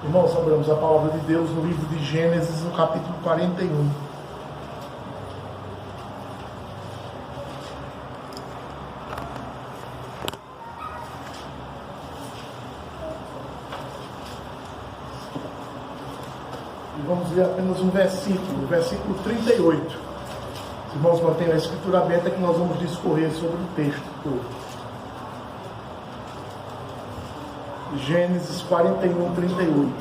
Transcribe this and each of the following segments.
Irmãos, abramos a palavra de Deus no livro de Gênesis, no capítulo 41. E vamos ler apenas um versículo, o versículo 38. Os irmãos mantenham a escritura aberta que nós vamos discorrer sobre o texto todo. Gênesis 41, 38.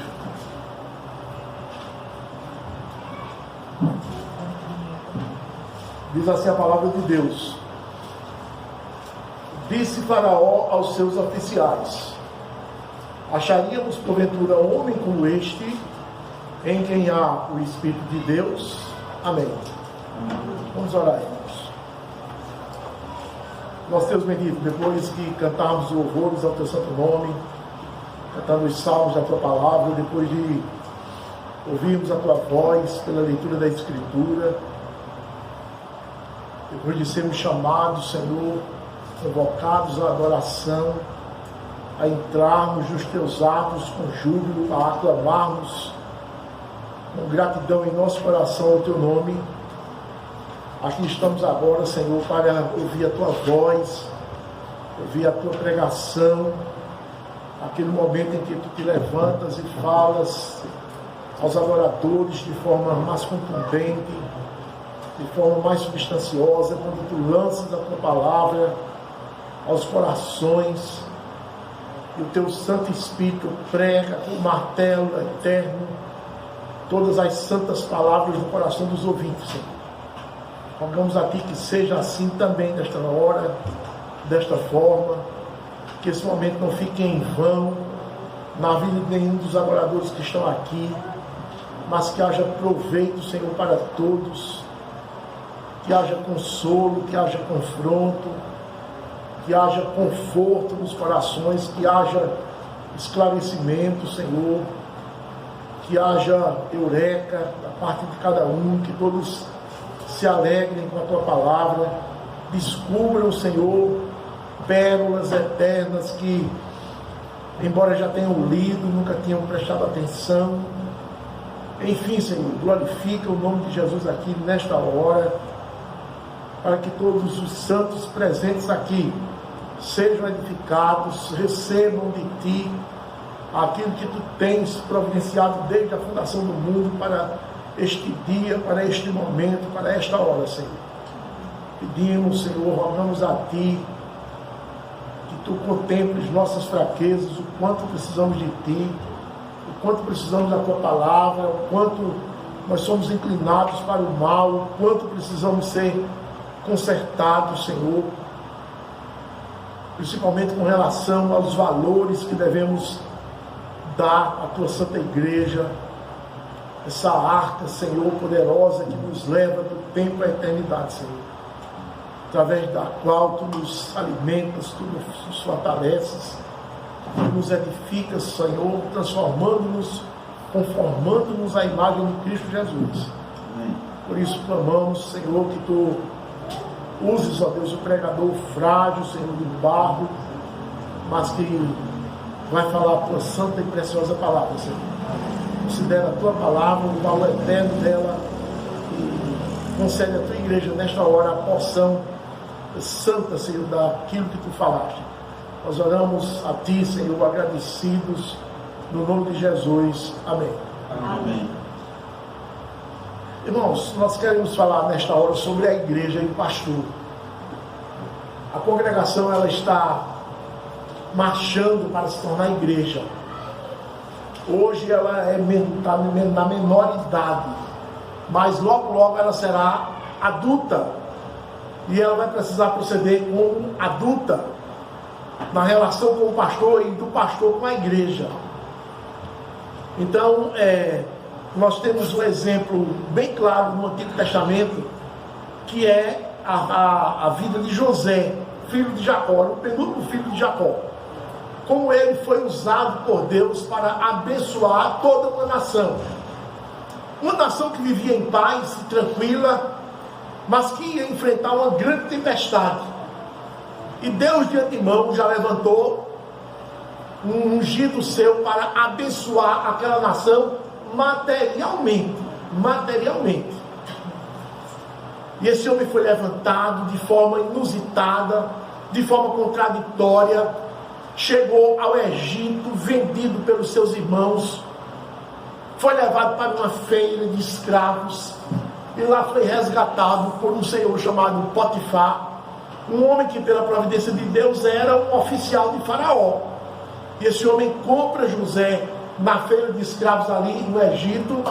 Diz assim a palavra de Deus: Disse Faraó aos seus oficiais: Acharíamos porventura homem como este, em quem há o Espírito de Deus? Amém. Vamos orar, irmãos. Nosso Deus bendito, depois que cantarmos louvores ao teu santo nome, cantando os salmos da tua palavra, depois de ouvirmos a tua voz pela leitura da Escritura, depois de sermos chamados, Senhor, convocados à adoração, a entrarmos nos teus atos com júbilo, a aclamarmos com gratidão em nosso coração o teu nome, aqui estamos agora, Senhor, para ouvir a tua voz, ouvir a tua pregação, aquele momento em que tu te levantas e falas aos adoradores de forma mais contundente, de forma mais substanciosa, quando tu lanças a tua palavra aos corações, e o teu Santo Espírito prega com o martelo eterno todas as santas palavras no coração dos ouvintes, Senhor. Rogamos a ti que seja assim também nesta hora, desta forma, que esse momento não fique em vão na vida de nenhum dos adoradores que estão aqui, mas que haja proveito, Senhor, para todos, que haja consolo, que haja confronto, que haja conforto nos corações, que haja esclarecimento, Senhor, que haja eureka da parte de cada um, que todos se alegrem com a tua palavra, descubram, Senhor, pérolas eternas que, embora já tenham lido, nunca tinham prestado atenção. Enfim, Senhor, glorifica o nome de Jesus aqui nesta hora, para que todos os santos presentes aqui sejam edificados, recebam de Ti aquilo que Tu tens providenciado desde a fundação do mundo para este dia, para este momento, para esta hora, Senhor. Pedimos, Senhor, rogamos a Ti que Tu contemples nossas fraquezas, o quanto precisamos de Ti, o quanto precisamos da Tua palavra, o quanto nós somos inclinados para o mal, o quanto precisamos ser consertados, Senhor, principalmente com relação aos valores que devemos dar à Tua Santa Igreja, essa arca, Senhor, poderosa que nos leva do tempo à eternidade, Senhor, através da qual Tu nos alimentas, Tu nos fortaleces, Tu nos edificas, Senhor, transformando-nos, conformando-nos à imagem de Cristo Jesus. Amém. Por isso clamamos, Senhor, que Tu uses, ó Deus, o pregador frágil, Senhor, de barro, mas que vai falar a Tua santa e preciosa palavra, Senhor. Considera a Tua palavra, o valor eterno dela, e concede à Tua igreja nesta hora a porção santa, Senhor, daquilo que Tu falaste. Nós oramos a Ti, Senhor, agradecidos, no nome de Jesus. Amém. Amém. Irmãos, nós queremos falar nesta hora sobre a igreja e o pastor. A congregação, ela está marchando para se tornar igreja. Hoje ela está na menor idade, mas logo logo ela será adulta, e ela vai precisar proceder como adulta na relação com o pastor e do pastor com a igreja. Então, nós temos um exemplo bem claro no Antigo Testamento, que é a vida de José, filho de Jacó, o penúltimo filho de Jacó. Como ele foi usado por Deus para abençoar toda uma nação. Uma nação que vivia em paz e tranquila, mas que ia enfrentar uma grande tempestade. E Deus de antemão já levantou um ungido seu para abençoar aquela nação materialmente. E esse homem foi levantado de forma inusitada, de forma contraditória, chegou ao Egito, vendido pelos seus irmãos, foi levado para uma feira de escravos, e lá foi resgatado por um senhor chamado Potifar, um homem que pela providência de Deus era um oficial de Faraó. E esse homem compra José na feira de escravos ali no Egito,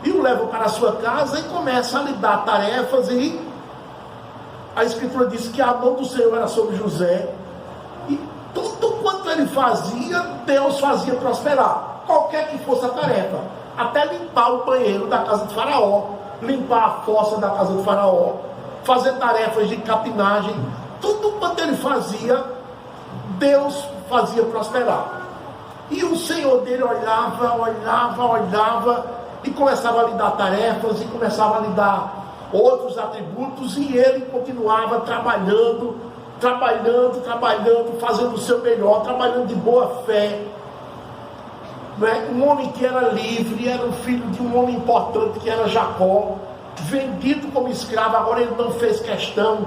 e o leva para a sua casa e começa a lhe dar tarefas, e a Escritura diz que a mão do Senhor era sobre José, e tudo quanto ele fazia, Deus fazia prosperar, qualquer que fosse a tarefa, até limpar o banheiro da casa de Faraó, limpar a fossa da casa de Faraó, fazer tarefas de capinagem, tudo quanto ele fazia, Deus fazia prosperar. E o Senhor dele olhava, e começava a lhe dar tarefas, e começava a lhe dar outros atributos, e ele continuava trabalhando, fazendo o seu melhor, trabalhando de boa fé. Um homem que era livre, era o filho de um homem importante que era Jacó, vendido como escravo. Agora ele não fez questão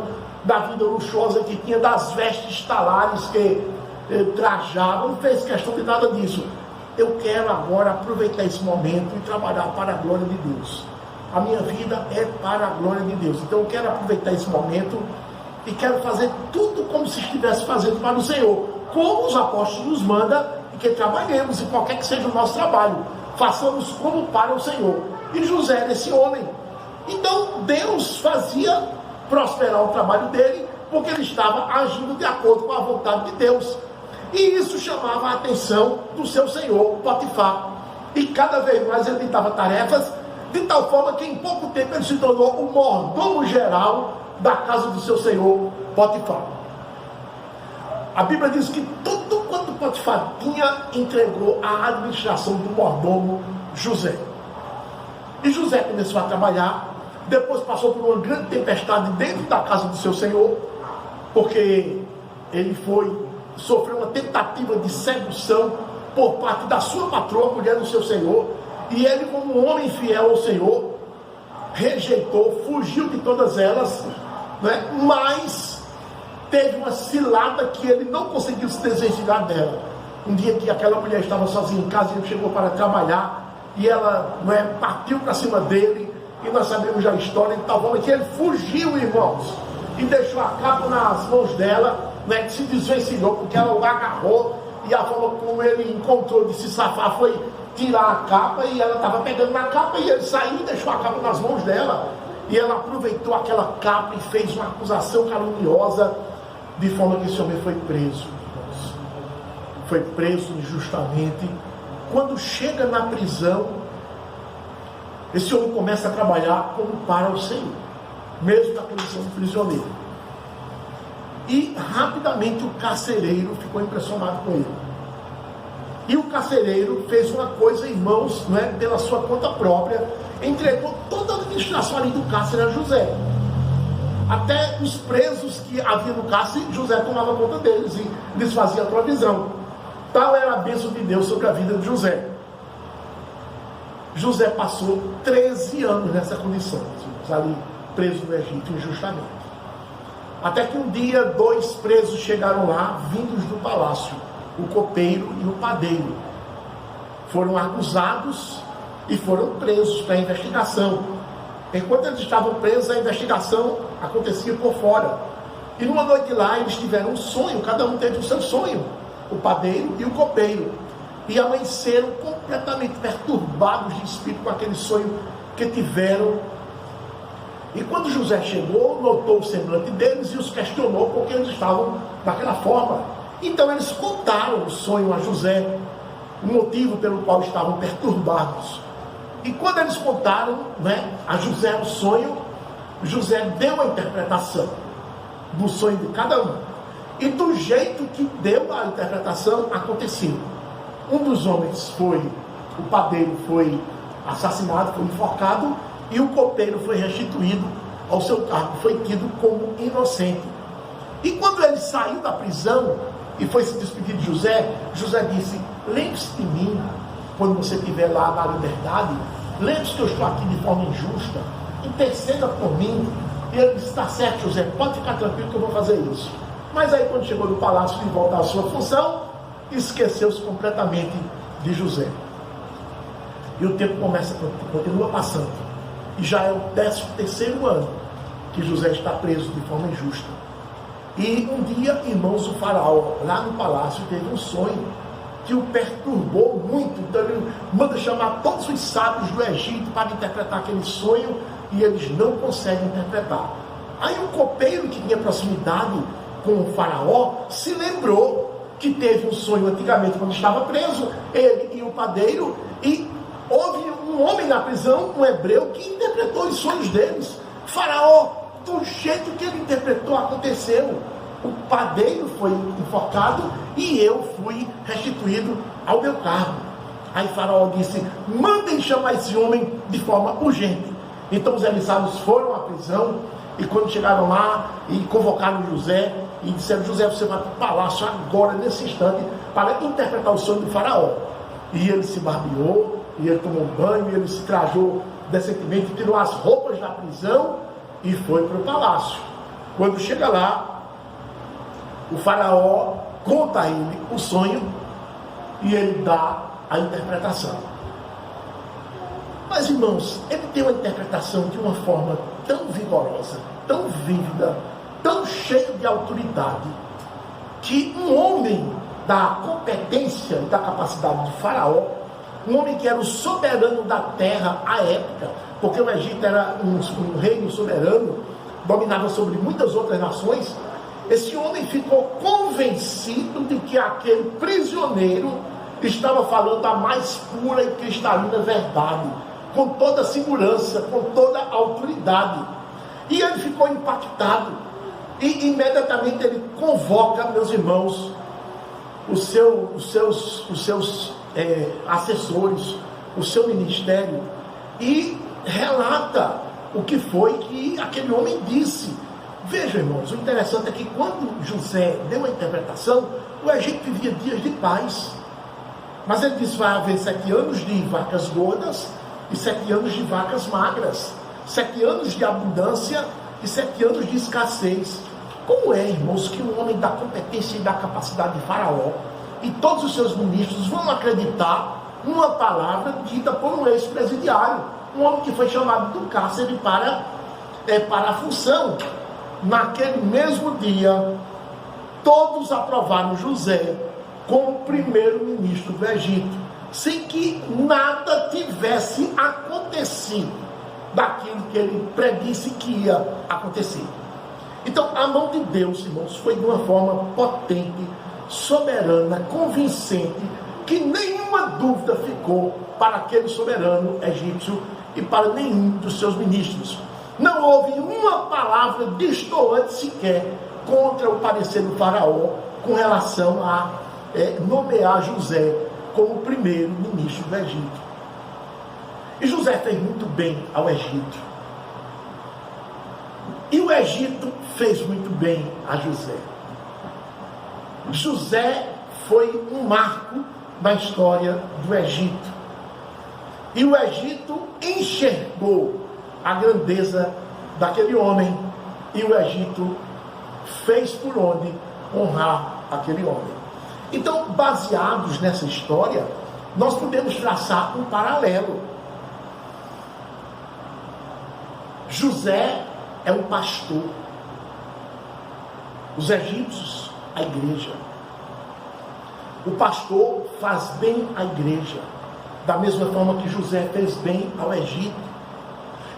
da vida luxuosa que tinha, das vestes talares que trajava, não fez questão de nada disso. Eu quero agora aproveitar esse momento e trabalhar para a glória de Deus. A minha vida é para a glória de Deus. Então eu quero aproveitar esse momento e quero fazer tudo como se estivesse fazendo para o Senhor, como os apóstolos nos mandam, e que trabalhemos, e qualquer que seja o nosso trabalho, façamos como para o Senhor. E José era esse homem. Então Deus fazia prosperar o trabalho dele, porque ele estava agindo de acordo com a vontade de Deus. E isso chamava a atenção do seu senhor Potifar, e cada vez mais ele lhe dava tarefas, de tal forma que em pouco tempo ele se tornou o mordomo geral da casa do seu senhor Potifar. A Bíblia diz que tudo quanto Potifar tinha, entregou à administração do mordomo José. E José começou a trabalhar, depois passou por uma grande tempestade dentro da casa do seu senhor, porque ele sofreu uma tentativa de sedução por parte da sua patroa, mulher do seu senhor, e ele, como um homem fiel ao Senhor, rejeitou, fugiu de todas elas, mas teve uma cilada que ele não conseguiu se desvencilhar dela. Um dia que aquela mulher estava sozinha em casa, ele chegou para trabalhar, e ela partiu para cima dele, e nós sabemos já a história, de tal forma que ele fugiu, irmãos, e deixou a capa nas mãos dela, que se desvencilhou, porque ela o agarrou, e a forma como ele encontrou de se safar foi tirar a capa, e ela estava pegando na capa, e ele saiu e deixou a capa nas mãos dela, e ela aproveitou aquela capa e fez uma acusação caluniosa, de forma que esse homem foi preso, irmãos. Foi preso injustamente. Quando chega na prisão, esse homem começa a trabalhar como para o Senhor, mesmo na condição de prisioneiro. E rapidamente o carcereiro ficou impressionado com ele. E o carcereiro fez uma coisa, irmãos, pela sua conta própria, entregou toda a administração ali do cárcere a José. Até os presos que havia no cárcere, José tomava conta deles e lhes fazia a provisão. Tal era a bênção de Deus sobre a vida de José. José passou 13 anos nessa condição, ali preso no Egito injustamente. Até que um dia 2 presos chegaram lá, vindos do palácio, o copeiro e o padeiro. Foram acusados e foram presos para a investigação. Enquanto eles estavam presos, a investigação acontecia por fora. E numa noite lá, eles tiveram um sonho, cada um teve o seu sonho, o padeiro e o copeiro. E amanheceram completamente perturbados de espírito com aquele sonho que tiveram. E quando José chegou, notou o semblante deles e os questionou porque eles estavam daquela forma. Então eles contaram o sonho a José, o motivo pelo qual estavam perturbados. E quando eles contaram a José o sonho, José deu a interpretação do sonho de cada um. E do jeito que deu a interpretação, aconteceu. Um dos homens o padeiro foi assassinado, foi enforcado, e o copeiro foi restituído ao seu cargo, foi tido como inocente. E quando ele saiu da prisão, e foi se despedir de José, José disse: lembre-se de mim quando você estiver lá na liberdade, lembre-se que eu estou aqui de forma injusta, interceda por mim. E ele disse: está certo, José, pode ficar tranquilo que eu vou fazer isso. Mas aí, quando chegou no palácio de volta à sua função, esqueceu-se completamente de José. E o tempo continua passando, e já é o 13º ano que José está preso de forma injusta. E um dia, irmãos, o faraó, lá no palácio, teve um sonho que o perturbou muito. Então ele manda chamar todos os sábios do Egito para interpretar aquele sonho, e eles não conseguem interpretar. Aí o copeiro, que tinha proximidade com o faraó, se lembrou que teve um sonho antigamente quando estava preso, ele e o padeiro, e houve um homem na prisão, um hebreu, que interpretou os sonhos deles. Faraó, do jeito que ele interpretou, aconteceu. O padeiro foi enforcado e eu fui restituído ao meu cargo. Aí Faraó disse: mandem chamar esse homem de forma urgente. Então os emissários foram à prisão, e quando chegaram lá e convocaram José e disseram: José, você vai para o palácio agora, nesse instante, para interpretar o sonho do Faraó. E ele se barbeou, e ele tomou banho, e ele se trajou decentemente, tirou as roupas da prisão e foi para o palácio. Quando chega lá, o faraó conta a ele o sonho e ele dá a interpretação. Mas, irmãos, ele tem uma interpretação de uma forma tão vigorosa, tão vívida, tão cheia de autoridade, que um homem da competência e da capacidade de Faraó, um homem que era o soberano da terra à época, porque o Egito era um reino soberano, dominava sobre muitas outras nações. Esse homem ficou convencido de que aquele prisioneiro estava falando a mais pura e cristalina verdade, com toda a segurança, com toda a autoridade. E ele ficou impactado, e imediatamente ele convoca, meus irmãos, os seus assessores, o seu ministério, e relata o que foi que aquele homem disse. Vejam, irmãos, o interessante é que quando José deu a interpretação, o Egito vivia dias de paz. Mas ele disse: vai haver 7 anos de vacas gordas e 7 anos de vacas magras, 7 anos de abundância e 7 anos de escassez. Como é, irmãos, que um homem da competência e da capacidade de Faraó e todos os seus ministros vão acreditar numa palavra dita por um ex-presidiário, um homem que foi chamado do cárcere para a função? Naquele mesmo dia, todos aprovaram José como primeiro-ministro do Egito, sem que nada tivesse acontecido daquilo que ele predisse que ia acontecer. Então, a mão de Deus, irmãos, foi de uma forma potente, soberana, convincente, que nenhuma dúvida ficou para aquele soberano egípcio e para nenhum dos seus ministros. Não houve uma palavra destoante sequer contra o parecer do faraó com relação a nomear José como primeiro-ministro do Egito. E José fez muito bem ao Egito. E o Egito fez muito bem a José. José foi um marco na história do Egito. E o Egito enxergou a grandeza daquele homem, e o Egito fez por onde honrar aquele homem. Então, baseados nessa história, nós podemos traçar um paralelo. José é um pastor, os egípcios, a igreja. O pastor faz bem à igreja, da mesma forma que José fez bem ao Egito.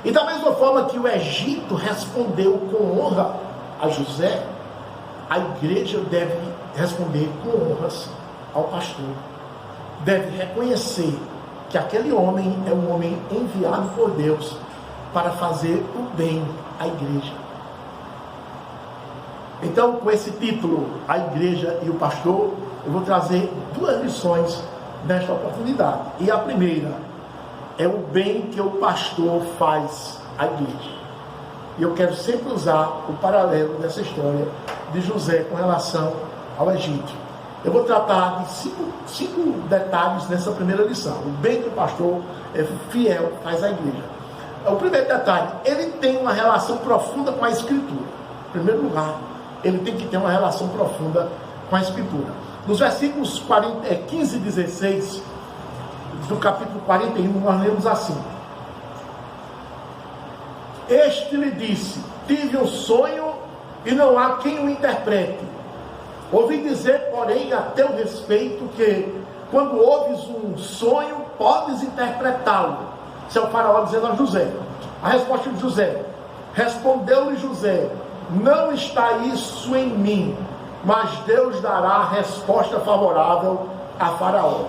E da mesma forma que o Egito respondeu com honra a José, a igreja deve responder com honras ao pastor. Deve reconhecer que aquele homem é um homem enviado por Deus para fazer o bem à igreja. Então, com esse título, A Igreja e o Pastor, eu vou trazer 2 lições nesta oportunidade. E a primeira é o bem que o pastor faz à igreja. E eu quero sempre usar o paralelo dessa história de José com relação ao Egito. Eu vou tratar de cinco detalhes nessa primeira lição. O bem que o pastor fiel faz à igreja. O primeiro detalhe, ele tem uma relação profunda com a Escritura. Em primeiro lugar, ele tem que ter uma relação profunda com a Escritura. Nos versículos 15 e 16 do capítulo 41, nós lemos assim: Este lhe disse: tive um sonho e não há quem o interprete. Ouvi dizer, porém, a teu respeito, que quando ouves um sonho, podes interpretá-lo. Isso é o faraó dizendo a José. A resposta de José: respondeu-lhe José: não está isso em mim, mas Deus dará a resposta favorável a faraó.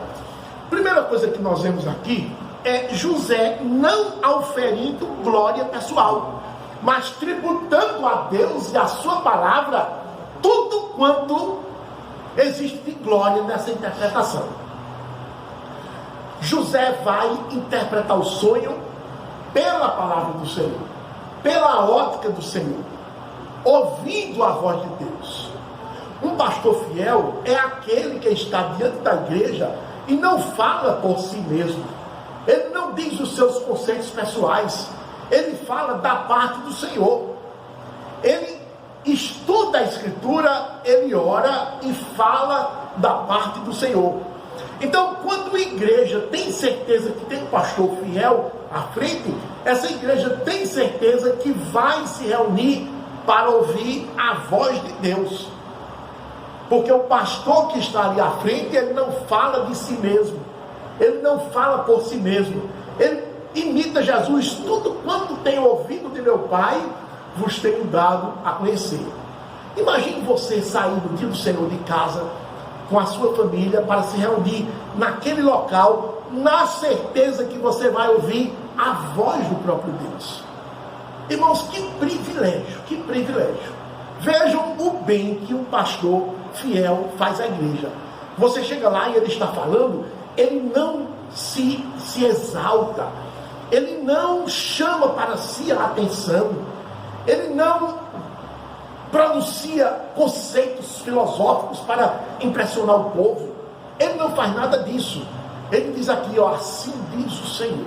Primeira coisa que nós vemos aqui é José não auferindo glória pessoal, mas tributando a Deus e a sua palavra tudo quanto existe de glória nessa interpretação. José vai interpretar o sonho pela palavra do Senhor, pela ótica do Senhor, ouvindo a voz de Deus. Um pastor fiel é aquele que está diante da igreja e não fala por si mesmo. Ele não diz os seus conceitos pessoais. Ele fala da parte do Senhor. Ele estuda a Escritura, ele ora e fala da parte do Senhor. Então, quando a igreja tem certeza que tem um pastor fiel à frente, essa igreja tem certeza que vai se reunir para ouvir a voz de Deus. Porque o pastor que está ali à frente, ele não fala de si mesmo, ele não fala por si mesmo, ele imita Jesus: tudo quanto tenho ouvido de meu Pai, vos tenho dado a conhecer. Imagine você sair do dia do Senhor de casa, com a sua família, para se reunir naquele local, na certeza que você vai ouvir a voz do próprio Deus. Irmãos, que privilégio, que privilégio. Vejam o bem que um pastor fiel faz à igreja. Você chega lá e ele está falando, ele não se exalta, ele não chama para si a atenção, ele não pronuncia conceitos filosóficos para impressionar o povo, ele não faz nada disso. Ele diz aqui, ó: assim diz o Senhor,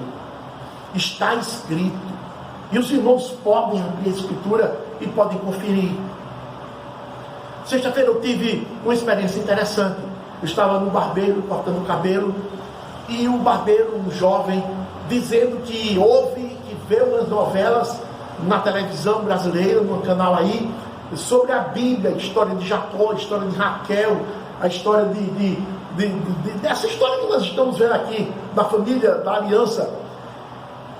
está escrito. E os irmãos podem abrir a Escritura e podem conferir. Sexta-feira eu tive uma experiência interessante. Eu estava no barbeiro cortando o cabelo, e o barbeiro, um jovem, dizendo que ouve, que vê umas novelas na televisão brasileira, no canal aí, sobre a Bíblia, a história de Jacó, a história de Raquel, a história dessa história que nós estamos vendo aqui, da família, da aliança.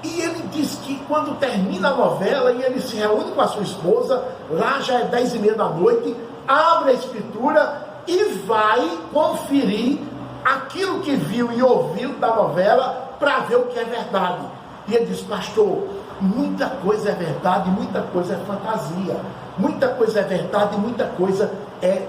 E ele diz que quando termina a novela e ele se reúne com a sua esposa, lá já é 10h30 da noite, abre a Escritura e vai conferir aquilo que viu e ouviu da novela para ver o que é verdade. E ele diz: pastor, muita coisa é verdade, muita coisa é fantasia, muita coisa é verdade, muita coisa é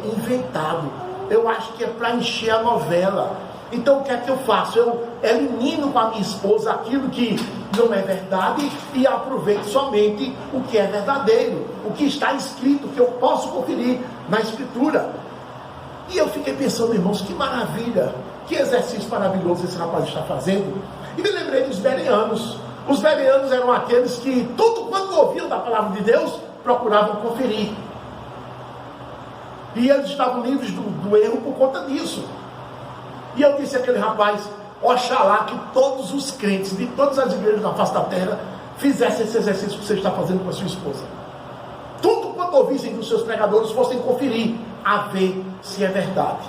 inventado. Eu acho que é para encher a novela. Então o que é que eu faço? Eu elimino com a minha esposa aquilo que não é verdade e aproveito somente o que é verdadeiro, o que está escrito, que eu posso conferir na Escritura. E eu fiquei pensando, irmãos, que maravilha, que exercício maravilhoso esse rapaz está fazendo. E me lembrei dos bereanos. Os bereanos eram aqueles que tudo quanto ouviam da palavra de Deus, procuravam conferir. E eles estavam livres do erro por conta disso. E eu disse àquele rapaz: oxalá que todos os crentes de todas as igrejas na face da terra fizessem esse exercício que você está fazendo com a sua esposa. Tudo quanto ouvissem dos seus pregadores, fossem conferir, a ver se é verdade.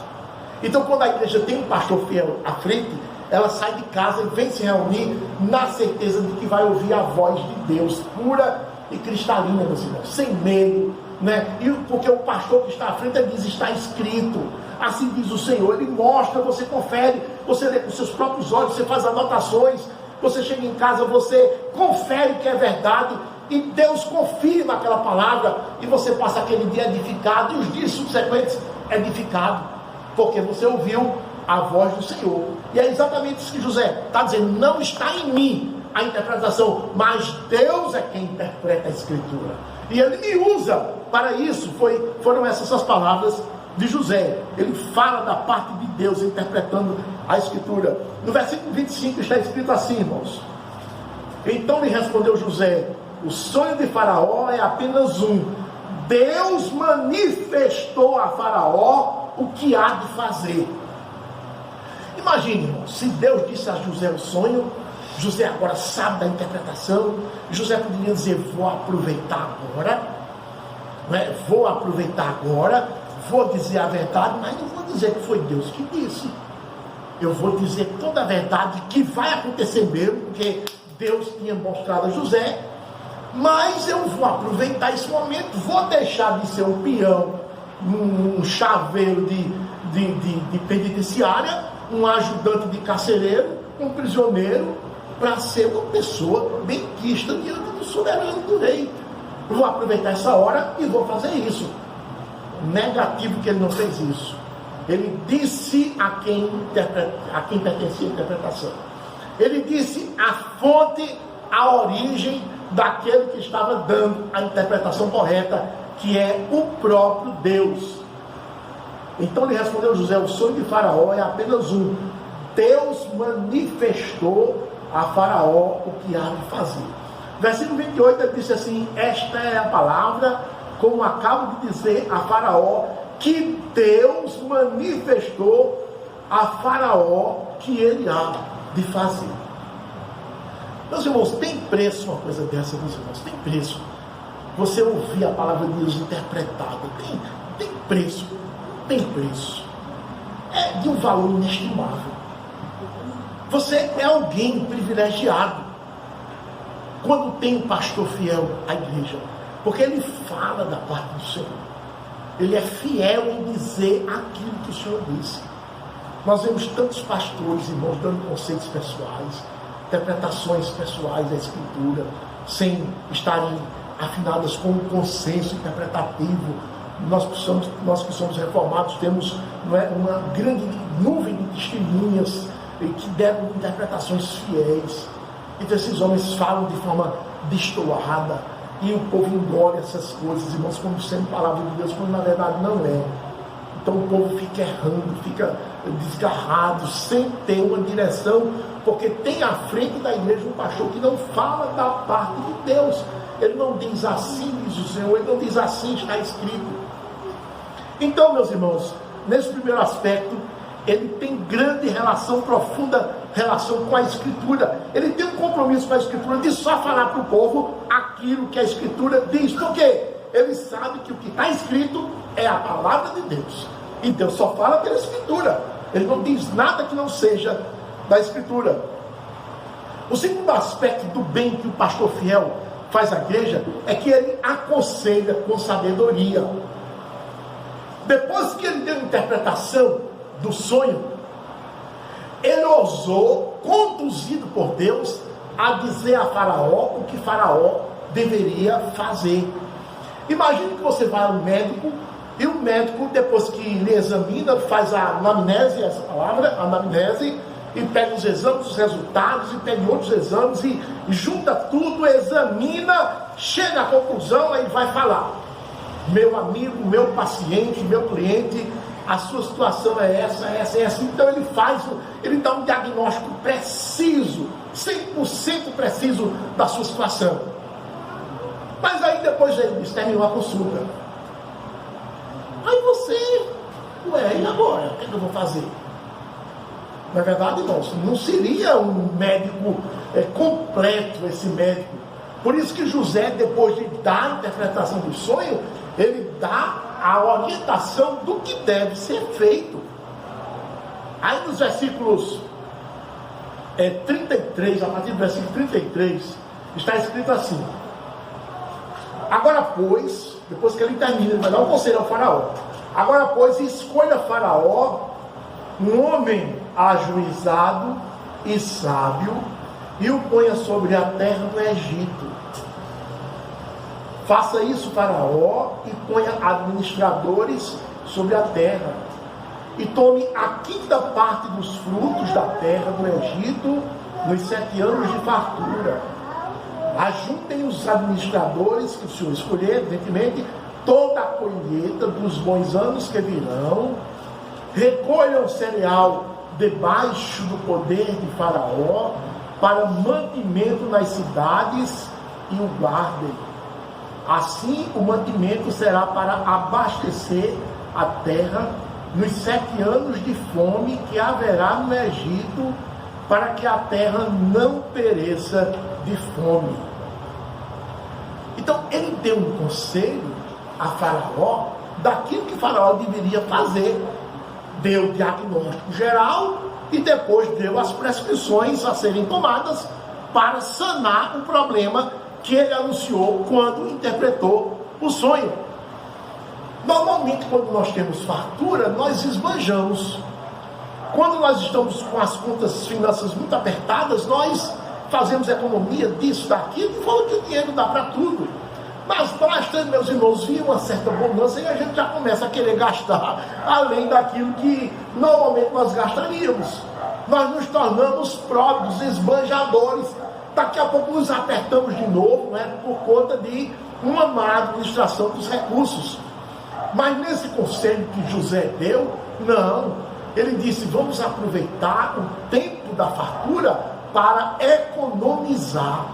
Então, quando a igreja tem um pastor fiel à frente, ela sai de casa e vem se reunir na certeza de que vai ouvir a voz de Deus, pura e cristalina, meus irmãos, sem medo, né? E porque o pastor que está à frente, ele diz: está escrito, assim diz o Senhor. Ele mostra, você confere, você lê com seus próprios olhos, você faz anotações, você chega em casa, você confere que é verdade, e Deus confirma aquela palavra, e você passa aquele dia edificado, e os dias subsequentes edificado, porque você ouviu a voz do Senhor. E é exatamente isso que José está dizendo: não está em mim a interpretação, mas Deus é quem interpreta a Escritura, e Ele me usa para isso. Foram essas as palavras de José. Ele fala da parte de Deus, interpretando a Escritura. No versículo 25 está escrito assim, irmãos: então lhe respondeu José: o sonho de Faraó é apenas um. Deus manifestou a Faraó o que há de fazer. Imagine, irmão, se Deus disse a José o sonho, José agora sabe da interpretação. José poderia dizer: vou aproveitar agora, né? Vou aproveitar agora, vou dizer a verdade, mas não vou dizer que foi Deus que disse. Eu vou dizer toda a verdade que vai acontecer mesmo, porque Deus tinha mostrado a José. Mas eu vou aproveitar esse momento, vou deixar de ser um peão, um chaveiro de penitenciária, um ajudante de carcereiro, um prisioneiro, para ser uma pessoa benquista diante do soberano do rei. Eu vou aproveitar essa hora e vou fazer isso. Negativo que ele não fez isso. Ele disse a quem pertencia a interpretação. Ele disse a fonte, a origem daquele que estava dando a interpretação correta, que é o próprio Deus. Então lhe respondeu José: o sonho de Faraó é apenas um. Deus manifestou a Faraó o que há de fazer. Versículo 28, ele disse assim: esta é a palavra, como acabo de dizer a Faraó, que Deus manifestou a Faraó que ele há de fazer. Meus irmãos, tem preço uma coisa dessa, meus irmãos, tem preço. Você ouvir a palavra de Deus interpretada, tem preço, tem preço. É de um valor inestimável. Você é alguém privilegiado quando tem um pastor fiel à igreja, porque ele fala da parte do Senhor. Ele é fiel em dizer aquilo que o Senhor disse. Nós vemos tantos pastores, irmãos, dando conceitos pessoais, interpretações pessoais da Escritura, sem estarem afinadas com um consenso interpretativo. Nós que somos reformados temos, não é, uma grande nuvem de testemunhas que deram interpretações fiéis. Então esses homens falam de forma destoada e o povo engole essas coisas, irmãos, como sendo palavra de Deus, quando na verdade não é. Então o povo fica errando, fica desgarrado, sem ter uma direção, porque tem à frente da igreja um pastor que não fala da parte de Deus. Ele não diz assim, diz o Senhor, ele não diz assim, está escrito. Então, meus irmãos, nesse primeiro aspecto, ele tem grande relação, profunda relação com a Escritura. Ele tem um compromisso com a Escritura de só falar para o povo aquilo que a Escritura diz. Por quê? Ele sabe que o que está escrito é a palavra de Deus. E Deus só fala pela Escritura. Ele não diz nada que não seja da Escritura. O segundo aspecto do bem que o pastor fiel faz à igreja é que ele aconselha com sabedoria. Depois que ele deu a interpretação do sonho, ele ousou, conduzido por Deus, a dizer a Faraó o que Faraó deveria fazer. Imagine que você vai ao médico, e o médico, depois que lhe examina, faz a anamnese, essa palavra, anamnese, e pega os exames, os resultados, e pega outros exames, e junta tudo, examina, chega à conclusão, aí vai falar: meu amigo, meu paciente, meu cliente, a sua situação é essa, essa, essa. Então ele dá um diagnóstico preciso, 100% preciso da sua situação. Mas aí depois ele terminou a consulta. Aí você, e agora? O que eu vou fazer? Na verdade, não seria um médico completo esse médico. Por isso que José, depois de dar a interpretação do sonho, ele dá a orientação do que deve ser feito. Aí nos versículos 33, a partir do versículo 33, está escrito assim: agora pois, depois que ele termina, ele vai dar um conselho ao Faraó. Agora pois, escolha Faraó um homem ajuizado e sábio, e o ponha sobre a terra do Egito. Faça isso, Faraó, e ponha administradores sobre a terra, e tome a 5ª parte dos frutos da terra do Egito nos 7 anos de fartura. Ajuntem os administradores que o Senhor escolher, evidentemente, toda a colheita dos bons anos que virão, recolham cereal debaixo do poder de Faraó, para mantimento nas cidades, e o guardem. Assim, o mantimento será para abastecer a terra nos 7 anos de fome que haverá no Egito, para que a terra não pereça de fome. Então, ele deu um conselho a Faraó daquilo que Faraó deveria fazer. Deu o diagnóstico geral e depois deu as prescrições a serem tomadas para sanar o problema que ele anunciou quando interpretou o sonho. Normalmente, quando nós temos fartura, nós esbanjamos. Quando nós estamos com as contas, finanças muito apertadas, nós fazemos economia disso, daquilo, e falando que o dinheiro dá para tudo. Mas basta, meus irmãos, vir uma certa bonança e a gente já começa a querer gastar além daquilo que normalmente nós gastaríamos. Nós nos tornamos pródigos, esbanjadores. Daqui a pouco nos apertamos de novo, né, por conta de uma má administração dos recursos. Mas nesse conselho que José deu, não. Ele disse, vamos aproveitar o tempo da fartura para economizar.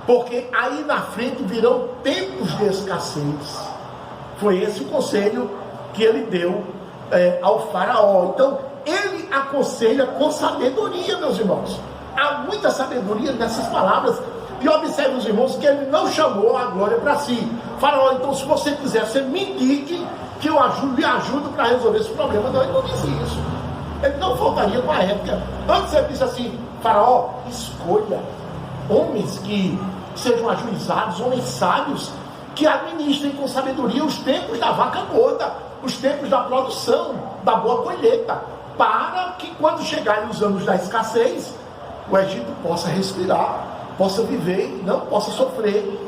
Porque aí na frente virão tempos de escassez. Foi esse o conselho que ele deu ao Faraó. Então, ele aconselha com sabedoria, meus irmãos. Há muita sabedoria nessas palavras. E observe, os irmãos, que ele não chamou a glória para si. Faraó, então, se você quiser, você me indique que eu lhe ajudo para resolver esse problema. Não, ele não disse isso. Ele não faltaria com a época. Antes ele disse assim, Faraó, escolha homens que sejam ajuizados, homens sábios, que administrem com sabedoria os tempos da vaca gorda, os tempos da produção, da boa colheita, para que quando chegarem os anos da escassez, o Egito possa respirar, possa viver, não possa sofrer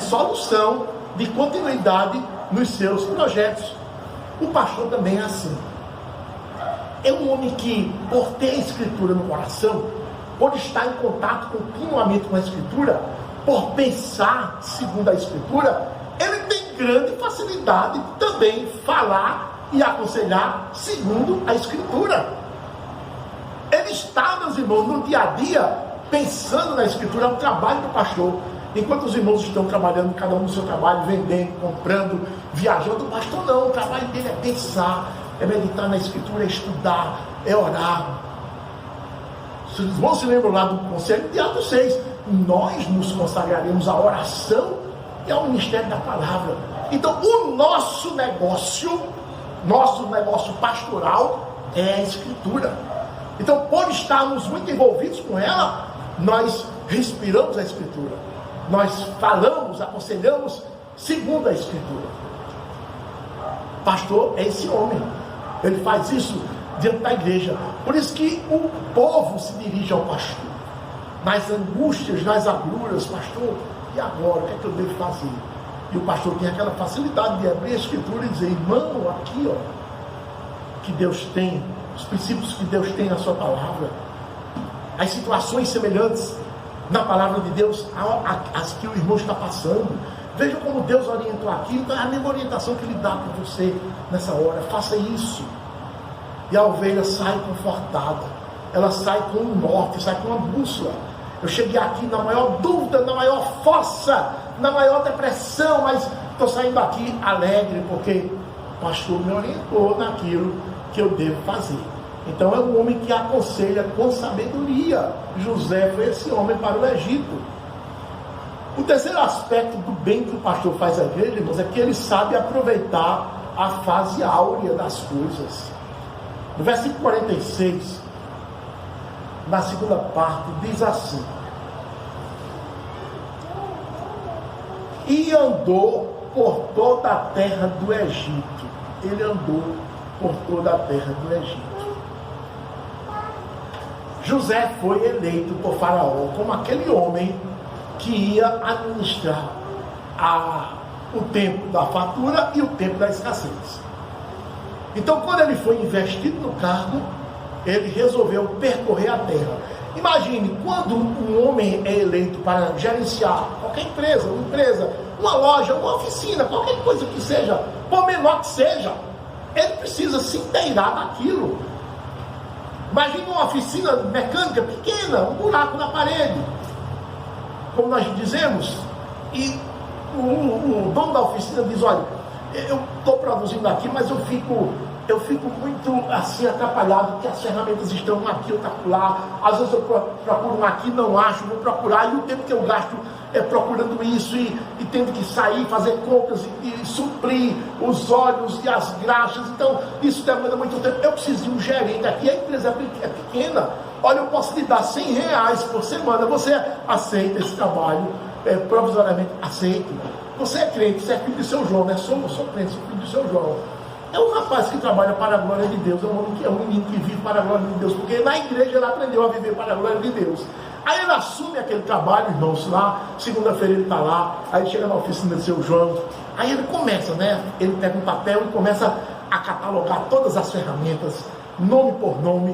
solução de continuidade nos seus projetos. O pastor também é assim. É um homem que, por ter a Escritura no coração, por estar em contato continuamente com a Escritura, por pensar segundo a Escritura, ele tem grande facilidade de também falar e aconselhar segundo a Escritura. Ele está, meus irmãos, no dia a dia, pensando na Escritura, é o trabalho do pastor. Enquanto os irmãos estão trabalhando, cada um no seu trabalho, vendendo, comprando, viajando, o pastor não, o trabalho dele é pensar, é meditar na Escritura, é estudar, é orar. Os irmãos se lembram lá do conselho de Atos 6, nós nos consagraremos à oração e ao ministério da palavra. Então, o nosso negócio pastoral é a Escritura. Então, por estarmos muito envolvidos com ela, nós respiramos a Escritura. Nós falamos, aconselhamos segundo a Escritura. Pastor é esse homem. Ele faz isso diante da igreja. Por isso que o povo se dirige ao pastor. Nas angústias, nas agruras, pastor, e agora? O que é que eu devo fazer? E o pastor tem aquela facilidade de abrir a Escritura e dizer, irmão, aqui, ó, que Deus tem, os princípios que Deus tem na sua palavra, as situações semelhantes na palavra de Deus, as que o irmão está passando. Veja como Deus orientou aqui. Então é a mesma orientação que Ele dá para você nessa hora. Faça isso. E a ovelha sai confortada. Ela sai com um norte, sai com uma bússola. Eu cheguei aqui na maior dúvida, na maior fossa, na maior depressão, mas estou saindo aqui alegre, porque o pastor me orientou naquilo que eu devo fazer. Então é um homem que aconselha com sabedoria. José foi esse homem para o Egito. O terceiro aspecto do bem que o pastor faz à igreja, irmãos, é que ele sabe aproveitar a fase áurea das coisas. No versículo 46, na segunda parte, diz assim: e andou por toda a terra do Egito. Ele andou por toda a terra do Egito. José foi eleito por Faraó como aquele homem que ia administrar o tempo da fartura e o tempo da escassez. Então, quando ele foi investido no cargo, ele resolveu percorrer a terra. Imagine, quando um homem é eleito para gerenciar qualquer empresa, uma loja, uma oficina, qualquer coisa que seja, por menor que seja, ele precisa se inteirar daquilo. Imagina uma oficina mecânica pequena, um buraco na parede, como nós dizemos, e o dono da oficina diz: olha, eu estou produzindo aqui, mas eu fico muito assim atrapalhado, porque as ferramentas estão aqui, outra lá, às vezes eu procuro um aqui, não acho, vou procurar, e o tempo que eu gasto procurando isso, e tendo que sair, fazer compras, e suprir os olhos e as graxas, então isso demanda muito tempo. Eu preciso de um gerente aqui, a empresa é pequena, olha, eu posso lhe dar R$100 por semana, você aceita esse trabalho? Provisoriamente aceito. Você é crente, você é filho de seu João, né? Sou crente, sou filho de seu João. É um rapaz que trabalha para a glória de Deus, é um menino que vive para a glória de Deus, porque na igreja ele aprendeu a viver para a glória de Deus. Aí ele assume aquele trabalho, irmãos, lá, segunda-feira ele está lá, aí ele chega na oficina de seu João, aí ele começa, né? Ele pega um papel e começa a catalogar todas as ferramentas, nome por nome,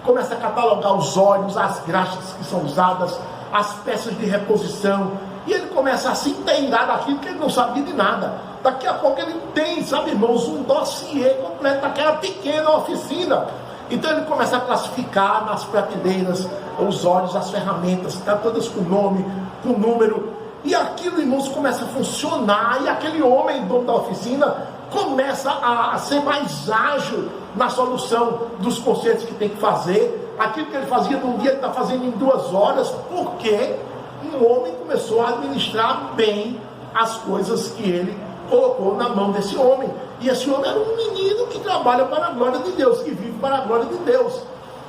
começa a catalogar os óleos, as graxas que são usadas, as peças de reposição, e ele começa a se inteirar daquilo que ele não sabia de nada. Daqui a pouco ele tem, sabe, irmãos, um dossiê completo daquela pequena oficina. Então ele começa a classificar nas prateleiras os óleos, as ferramentas, tá, todas com nome, com número, e aquilo, irmãos, começa a funcionar, e aquele homem, dono da oficina, começa a ser mais ágil na solução dos concertos que tem que fazer. Aquilo que ele fazia num dia, ele está fazendo em 2 horas, porque um homem começou a administrar bem as coisas que ele colocou na mão desse homem. E esse homem era um menino que trabalha para a glória de Deus, que vive para a glória de Deus.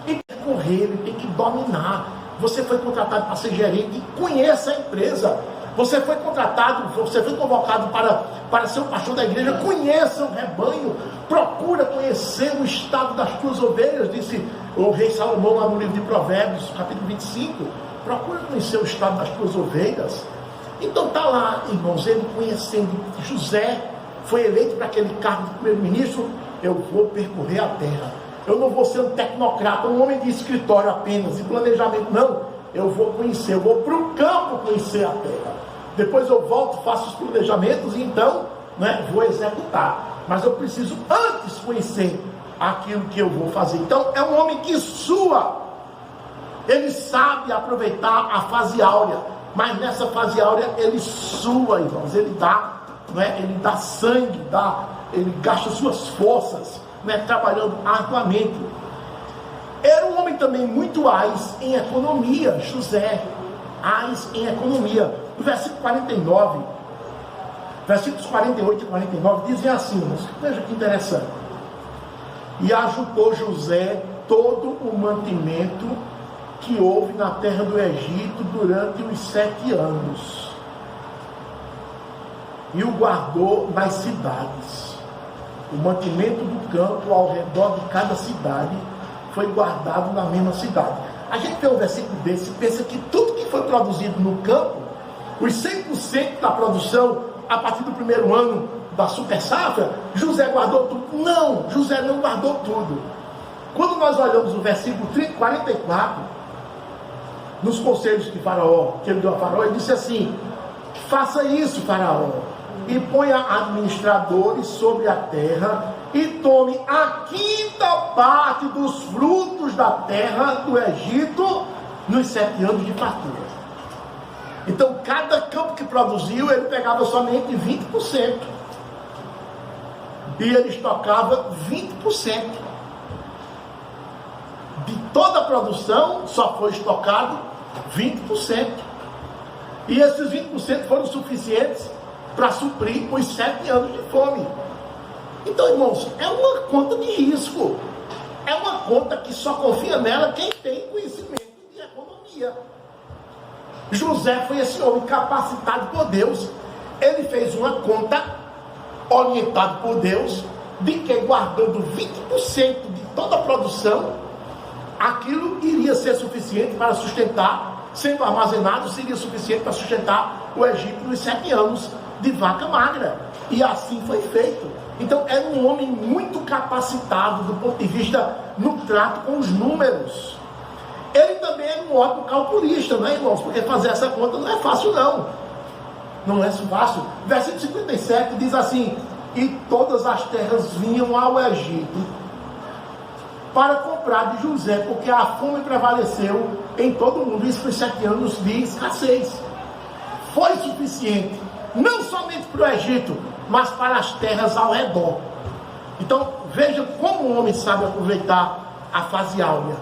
Ele tem que correr, ele tem que dominar. Você foi contratado para ser gerente, conheça a empresa. Você foi contratado, você foi convocado para ser o pastor da igreja, conheça o rebanho, procura conhecer o estado das tuas ovelhas, disse o rei Salomão lá no livro de Provérbios, capítulo 25, procura conhecer o estado das tuas ovelhas. Então está lá, irmãos, ele conhecendo José, foi eleito para aquele cargo de primeiro-ministro. Eu vou percorrer a terra, eu não vou ser um tecnocrata, um homem de escritório apenas, de planejamento, não, eu vou conhecer, eu vou para o campo conhecer a terra, depois eu volto, faço os planejamentos e então, né, vou executar, mas eu preciso antes conhecer aquilo que eu vou fazer. Então é um homem que sua, ele sabe aproveitar a fase áurea, mas nessa fase áurea ele sua, irmãos, ele dá, né, ele dá sangue, ele gasta suas forças, né, trabalhando arduamente. Era um homem também muito ágil em economia, José, ágil em economia. No versículo 49, versículos 48 e 49 dizem assim, veja que interessante: e ajuntou José todo o mantimento que houve na terra do Egito durante os 7 anos, e o guardou nas cidades. O mantimento do campo ao redor de cada cidade foi guardado na mesma cidade. A gente vê um versículo desse e pensa que tudo que foi produzido no campo, os 100% da produção a partir do primeiro ano da super safra, José guardou tudo. Não, José não guardou tudo. Quando nós olhamos o versículo 44, nos conselhos de Faraó, que ele deu a Faraó, ele disse assim: faça isso, Faraó, e ponha administradores sobre a terra, e tome a 5ª parte dos frutos da terra do Egito nos 7 anos de fartura. Então cada campo que produziu, ele pegava somente 20%, e ele estocava 20%. De toda a produção só foi estocado 20%, e esses 20% foram suficientes para suprir os 7 anos de fome. Então, irmãos, é uma conta de risco, é uma conta que só confia nela quem tem conhecimento de economia. José foi esse homem capacitado por Deus. Ele fez uma conta orientado por Deus, de que guardando 20% de toda a produção, aquilo iria ser suficiente para sustentar, sendo armazenado, seria suficiente para sustentar o Egito nos 7 anos de vaca magra. E assim foi feito. Então era um homem muito capacitado do ponto de vista no trato com os números. Ele também era um ótimo calculista, não é, irmãos? Porque fazer essa conta não é fácil, não. não é fácil. Versículo 57 diz assim: e todas as terras vinham ao Egito para comprar de José, porque a fome prevaleceu em todo o mundo. Isso foi 7 anos de escassez. Foi suficiente, não somente para o Egito, mas para as terras ao redor. Então, veja como o homem sabe aproveitar a fase áurea,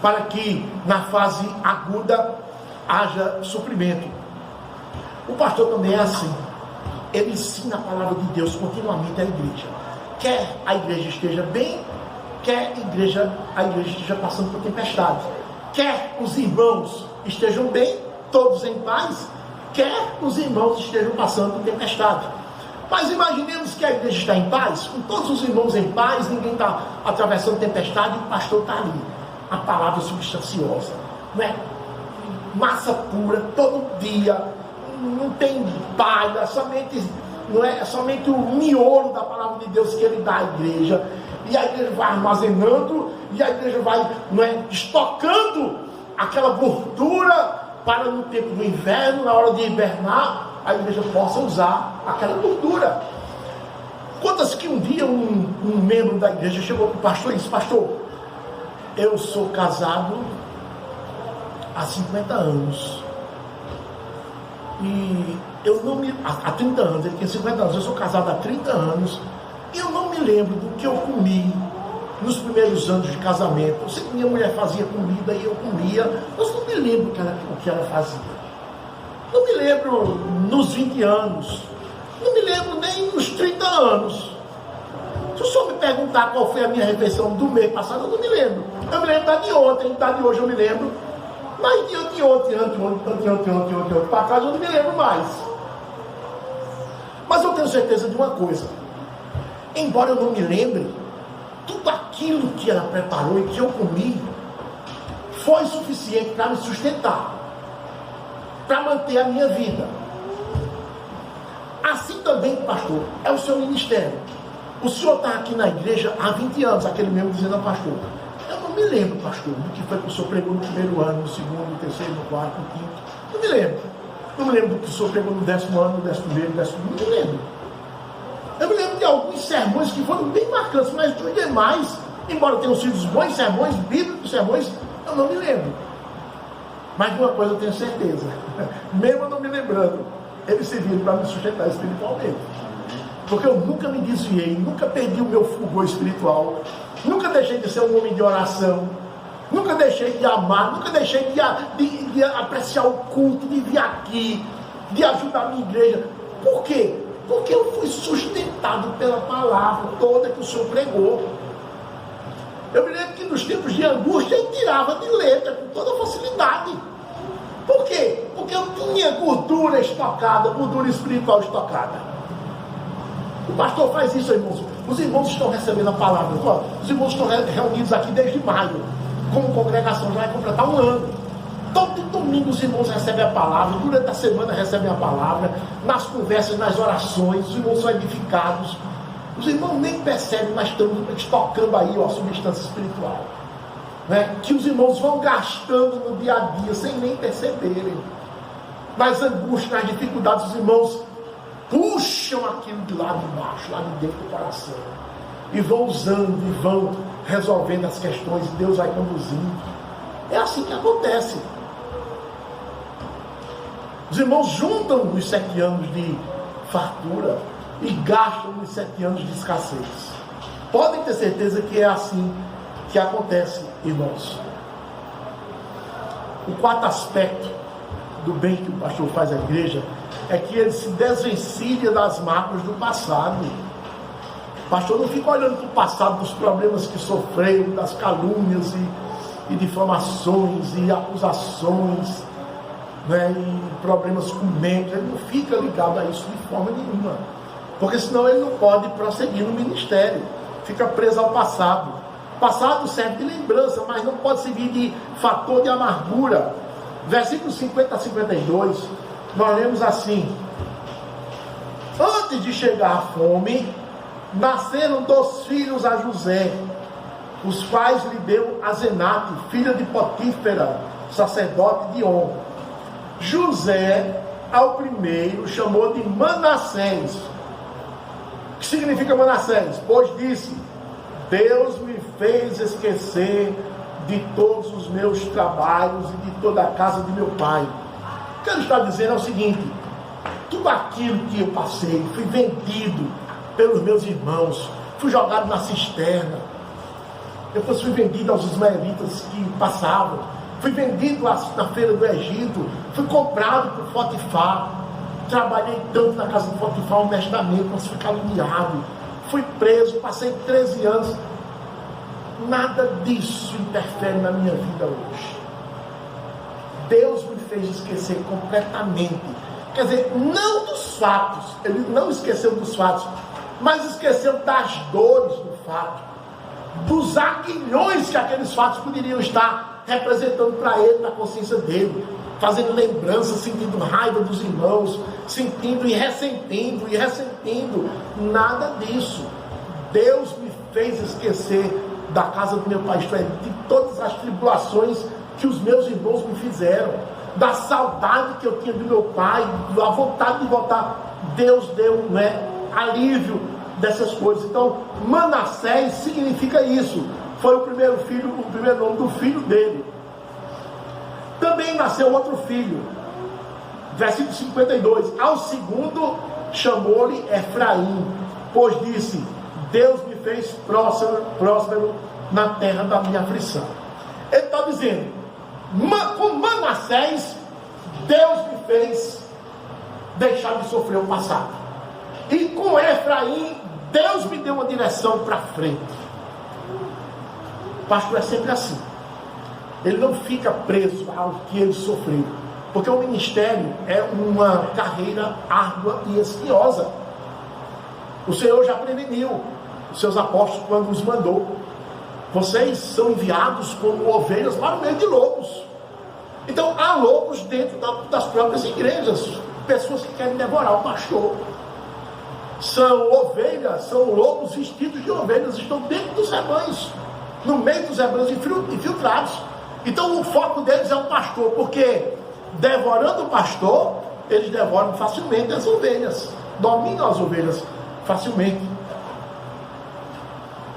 para que na fase aguda haja suprimento. O pastor também é assim. Ele ensina a palavra de Deus continuamente à igreja. Quer a igreja esteja bem, quer a igreja esteja passando por tempestade. Quer os irmãos estejam bem, todos em paz, quer os irmãos estejam passando por tempestade. Mas imaginemos que a igreja está em paz, com todos os irmãos em paz, ninguém está atravessando tempestade e o pastor está ali. A palavra substanciosa, não é? Massa pura, todo dia, não tem palha, é somente o miolo da palavra de Deus que ele dá à igreja. E a igreja vai armazenando, e a igreja vai, estocando aquela gordura para no tempo do inverno, na hora de hibernar, a igreja possa usar aquela gordura. Quantas que um dia um membro da igreja chegou para o pastor e disse: pastor, eu sou casado há 50 anos. E eu não me... Há 30 anos, ele tem 50 anos, eu sou casado há 30 anos, e eu não me lembro do que eu comi nos primeiros anos de casamento. Eu sei que minha mulher fazia comida e eu comia, mas não me lembro o que ela fazia. Não me lembro nos 20 anos, não me lembro nem nos 30 anos. Se o senhor me perguntar qual foi a minha refeição do mês passado, eu não me lembro. Eu me lembro da de ontem, da de hoje eu me lembro. Mas de ontem, para trás eu não me lembro mais. Mas eu tenho certeza de uma coisa: embora eu não me lembre, tudo aquilo que ela preparou e que eu comi foi suficiente para me sustentar, para manter a minha vida. Assim também, pastor, é o seu ministério. O senhor está aqui na igreja há 20 anos, aquele mesmo dizendo ao pastor: eu não me lembro, pastor, do que foi que o senhor pregou no primeiro ano, no segundo, no terceiro, no quarto, no quinto. Não me lembro. Não me lembro do que o senhor pregou no 10º ano, no 11º, no 12º. Não me lembro. Eu me lembro de alguns sermões que foram bem marcantes, mas dos demais, embora tenham sido os bons sermões, bíblicos sermões, eu não me lembro. Mas de uma coisa eu tenho certeza: mesmo eu não me lembrando, eles serviram para me sustentar espiritualmente. Porque eu nunca me desviei, nunca perdi o meu fulgor espiritual, nunca deixei de ser um homem de oração, nunca deixei de amar, nunca deixei de apreciar o culto, de vir aqui, de ajudar a minha igreja. Por quê? Porque eu fui sustentado pela palavra toda que o Senhor pregou. Eu me lembro que nos tempos de angústia eu tirava de letra com toda facilidade. Por quê? Porque eu tinha gordura estocada, gordura espiritual estocada. O pastor faz isso, irmãos. Os irmãos estão recebendo a palavra. Os irmãos estão reunidos aqui desde maio. Como congregação já vai completar um ano. Todo domingo os irmãos recebem a palavra. Durante a semana recebem a palavra. Nas conversas, nas orações, os irmãos são edificados. Os irmãos nem percebem, mas estamos estocando aí a substância espiritual, né? Que os irmãos vão gastando no dia a dia, sem nem perceberem. Nas angústias, nas dificuldades, os irmãos puxam aquilo de lá de baixo, lá de dentro do coração, e vão usando, e vão resolvendo as questões, e Deus vai conduzindo. É assim que acontece. Os irmãos juntam os 7 anos de fartura e gastam nos 7 anos de escassez. Podem ter certeza que é assim que acontece, irmãos. O quarto aspecto do bem que o pastor faz à igreja é que ele se desvencilha das mágoas do passado. O pastor não fica olhando para o passado, dos problemas que sofreu, das calúnias e difamações e acusações, né, e problemas com membros. Ele não fica ligado a isso de forma nenhuma, porque senão ele não pode prosseguir no ministério. Fica preso ao passado. O passado serve de lembrança, mas não pode servir de fator de amargura. Versículos 50 a 52, nós lemos assim: antes de chegar a fome, nasceram 2 filhos a José, os quais lhe deu Asenate, filha de Potífera, sacerdote de On. José ao primeiro chamou de Manassés. O que significa Manassés? Pois disse: Deus me fez esquecer de todos os meus trabalhos e de toda a casa de meu pai. O que ele está dizendo é o seguinte: tudo aquilo que eu passei, fui vendido pelos meus irmãos, fui jogado na cisterna, depois fui vendido aos ismaelitas que passavam, fui vendido na feira do Egito, fui comprado por Potifar, trabalhei tanto na casa de Potifar honestamente, mas fui caluniado, fui preso, passei 13 anos. Nada disso interfere na minha vida hoje. Deus me fez esquecer completamente. Quer dizer, não dos fatos, ele não esqueceu dos fatos, mas esqueceu das dores do fato, dos aguilhões que aqueles fatos poderiam estar representando para ele, na consciência dele, fazendo lembrança, sentindo raiva dos irmãos, sentindo e ressentindo, nada disso. Deus me fez esquecer da casa do meu pai, isto é, de todas as tribulações que os meus irmãos me fizeram, da saudade que eu tinha do meu pai, da vontade de voltar. Deus deu alívio dessas coisas. Então, Manassés significa isso. Foi o primeiro filho, o primeiro nome do filho dele. Também nasceu outro filho. Versículo 52. Ao segundo chamou-lhe Efraim, pois disse: Deus me fez próspero na terra da minha aflição. Ele está dizendo: com Manassés, Deus me fez deixar de sofrer o passado. E com Efraim, Deus me deu uma direção para frente. O pastor é sempre assim. Ele não fica preso ao que ele sofreu. Porque o ministério é uma carreira árdua e espinhosa. O Senhor já preveniu os seus apóstolos quando os mandou: vocês são enviados como ovelhas para o meio de lobos. Então há lobos dentro das próprias igrejas, pessoas que querem devorar o pastor. São ovelhas, são lobos vestidos de ovelhas, estão dentro dos rebanhos, no meio dos rebanhos infiltrados. Então o foco deles é o pastor, porque devorando o pastor, eles devoram facilmente as ovelhas, dominam as ovelhas facilmente.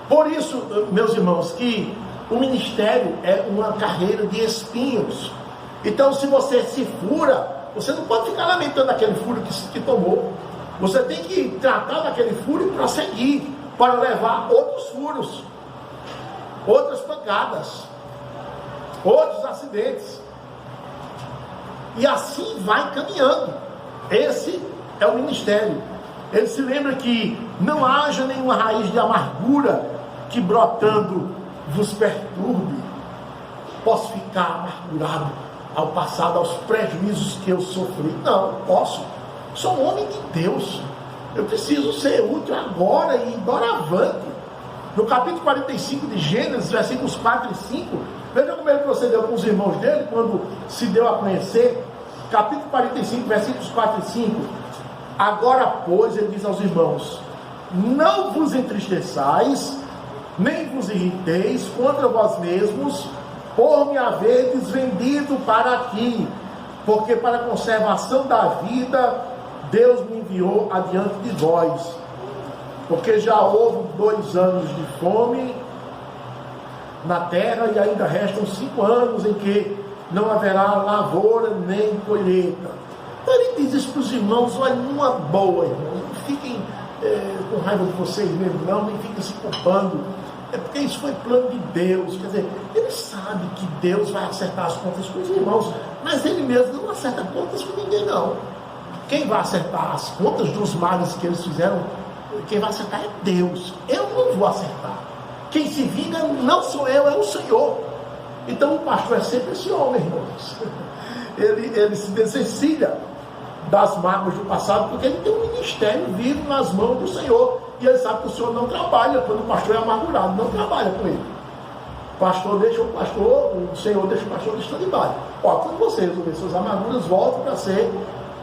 Por isso, meus irmãos, que o ministério é uma carreira de espinhos. Então, se você se fura, você não pode ficar lamentando aquele furo que tomou. Você tem que tratar daquele furo e prosseguir para levar outros furos, outras pancadas, outros acidentes. E assim vai caminhando. Esse é o ministério. Ele se lembra que não haja nenhuma raiz de amargura que brotando vos perturbe. Posso ficar amargurado ao passado, aos prejuízos que eu sofri? Não, posso. Sou um homem de Deus. Eu preciso ser útil agora e doravante. No capítulo 45 de Gênesis, versículos 4 e 5, veja como ele procedeu com os irmãos dele quando se deu a conhecer. Capítulo 45, versículos 4 e 5. Agora, pois, ele diz aos irmãos: não vos entristeçais, nem vos irriteis contra vós mesmos, por me haverdes vendido para aqui, porque para a conservação da vida Deus me enviou adiante de vós. Porque já houve 2 anos de fome na terra, e ainda restam 5 anos em que não haverá lavoura nem colheita. Então ele diz isso para os irmãos: olha, numa boa, irmãos, não fiquem com raiva de vocês mesmo, não, nem fiquem se culpando. É porque isso foi plano de Deus. Quer dizer, ele sabe que Deus vai acertar as contas com os irmãos, mas ele mesmo não acerta contas com ninguém, não. Quem vai acertar as contas dos males que eles fizeram, quem vai acertar é Deus. Eu não vou acertar. Quem se vinga não sou eu, é o Senhor. Então o pastor é sempre esse homem, irmãos. Ele se desvencilha das mágoas do passado, porque ele tem um ministério vivo nas mãos do Senhor. E ele sabe que o Senhor não trabalha quando o pastor é amargurado, não trabalha com ele. O Senhor deixa o pastor de stand-by. Pode você resolver suas amarguras, volta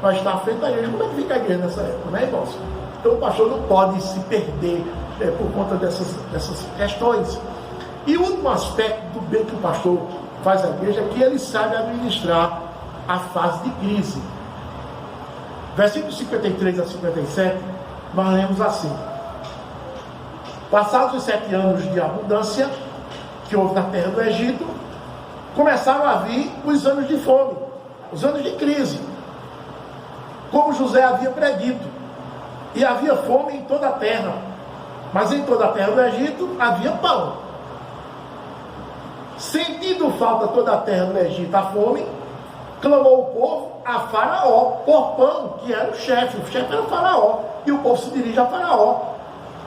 para estar à frente da igreja. Como é que fica a igreja nessa época, né, irmãos? Então o pastor não pode se perder por conta dessas questões. E o último aspecto do bem que o pastor faz à igreja é que ele sabe administrar a fase de crise. Versículos 53 a 57, nós lemos assim: passados os 7 anos de abundância que houve na terra do Egito, começaram a vir os anos de fome, os anos de crise, como José havia predito, e havia fome em toda a terra, mas em toda a terra do Egito havia pão. Sentindo falta toda a terra do Egito a fome, clamou o povo a Faraó por pão, que era o chefe era o Faraó, e o povo se dirige a Faraó.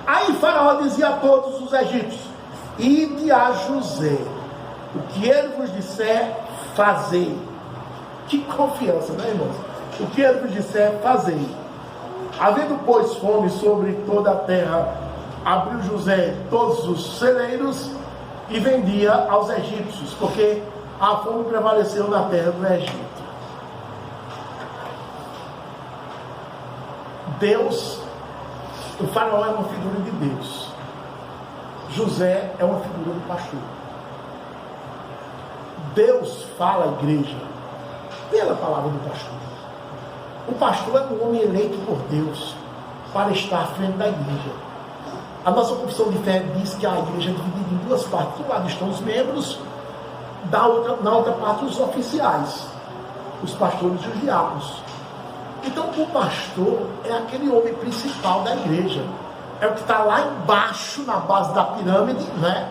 Aí Faraó dizia a todos os egípcios: ide a José, o que ele vos disser, fazei. Que confiança, né, irmãos? O que ele vos disser, fazei. Havendo, pois, fome sobre toda a terra, abriu José todos os celeiros e vendia aos egípcios, porque a fome prevaleceu na terra do Egito. Deus, o Faraó é uma figura de Deus. José é uma figura do pastor. Deus fala à igreja pela palavra do pastor. O pastor é um homem eleito por Deus para estar à frente da igreja. A nossa confissão de fé diz que a igreja é dividida em 2 partes. De um lado estão os membros, na outra parte os oficiais, os pastores e os diáconos. Então o pastor é aquele homem principal da igreja. É o que está lá embaixo, na base da pirâmide, né?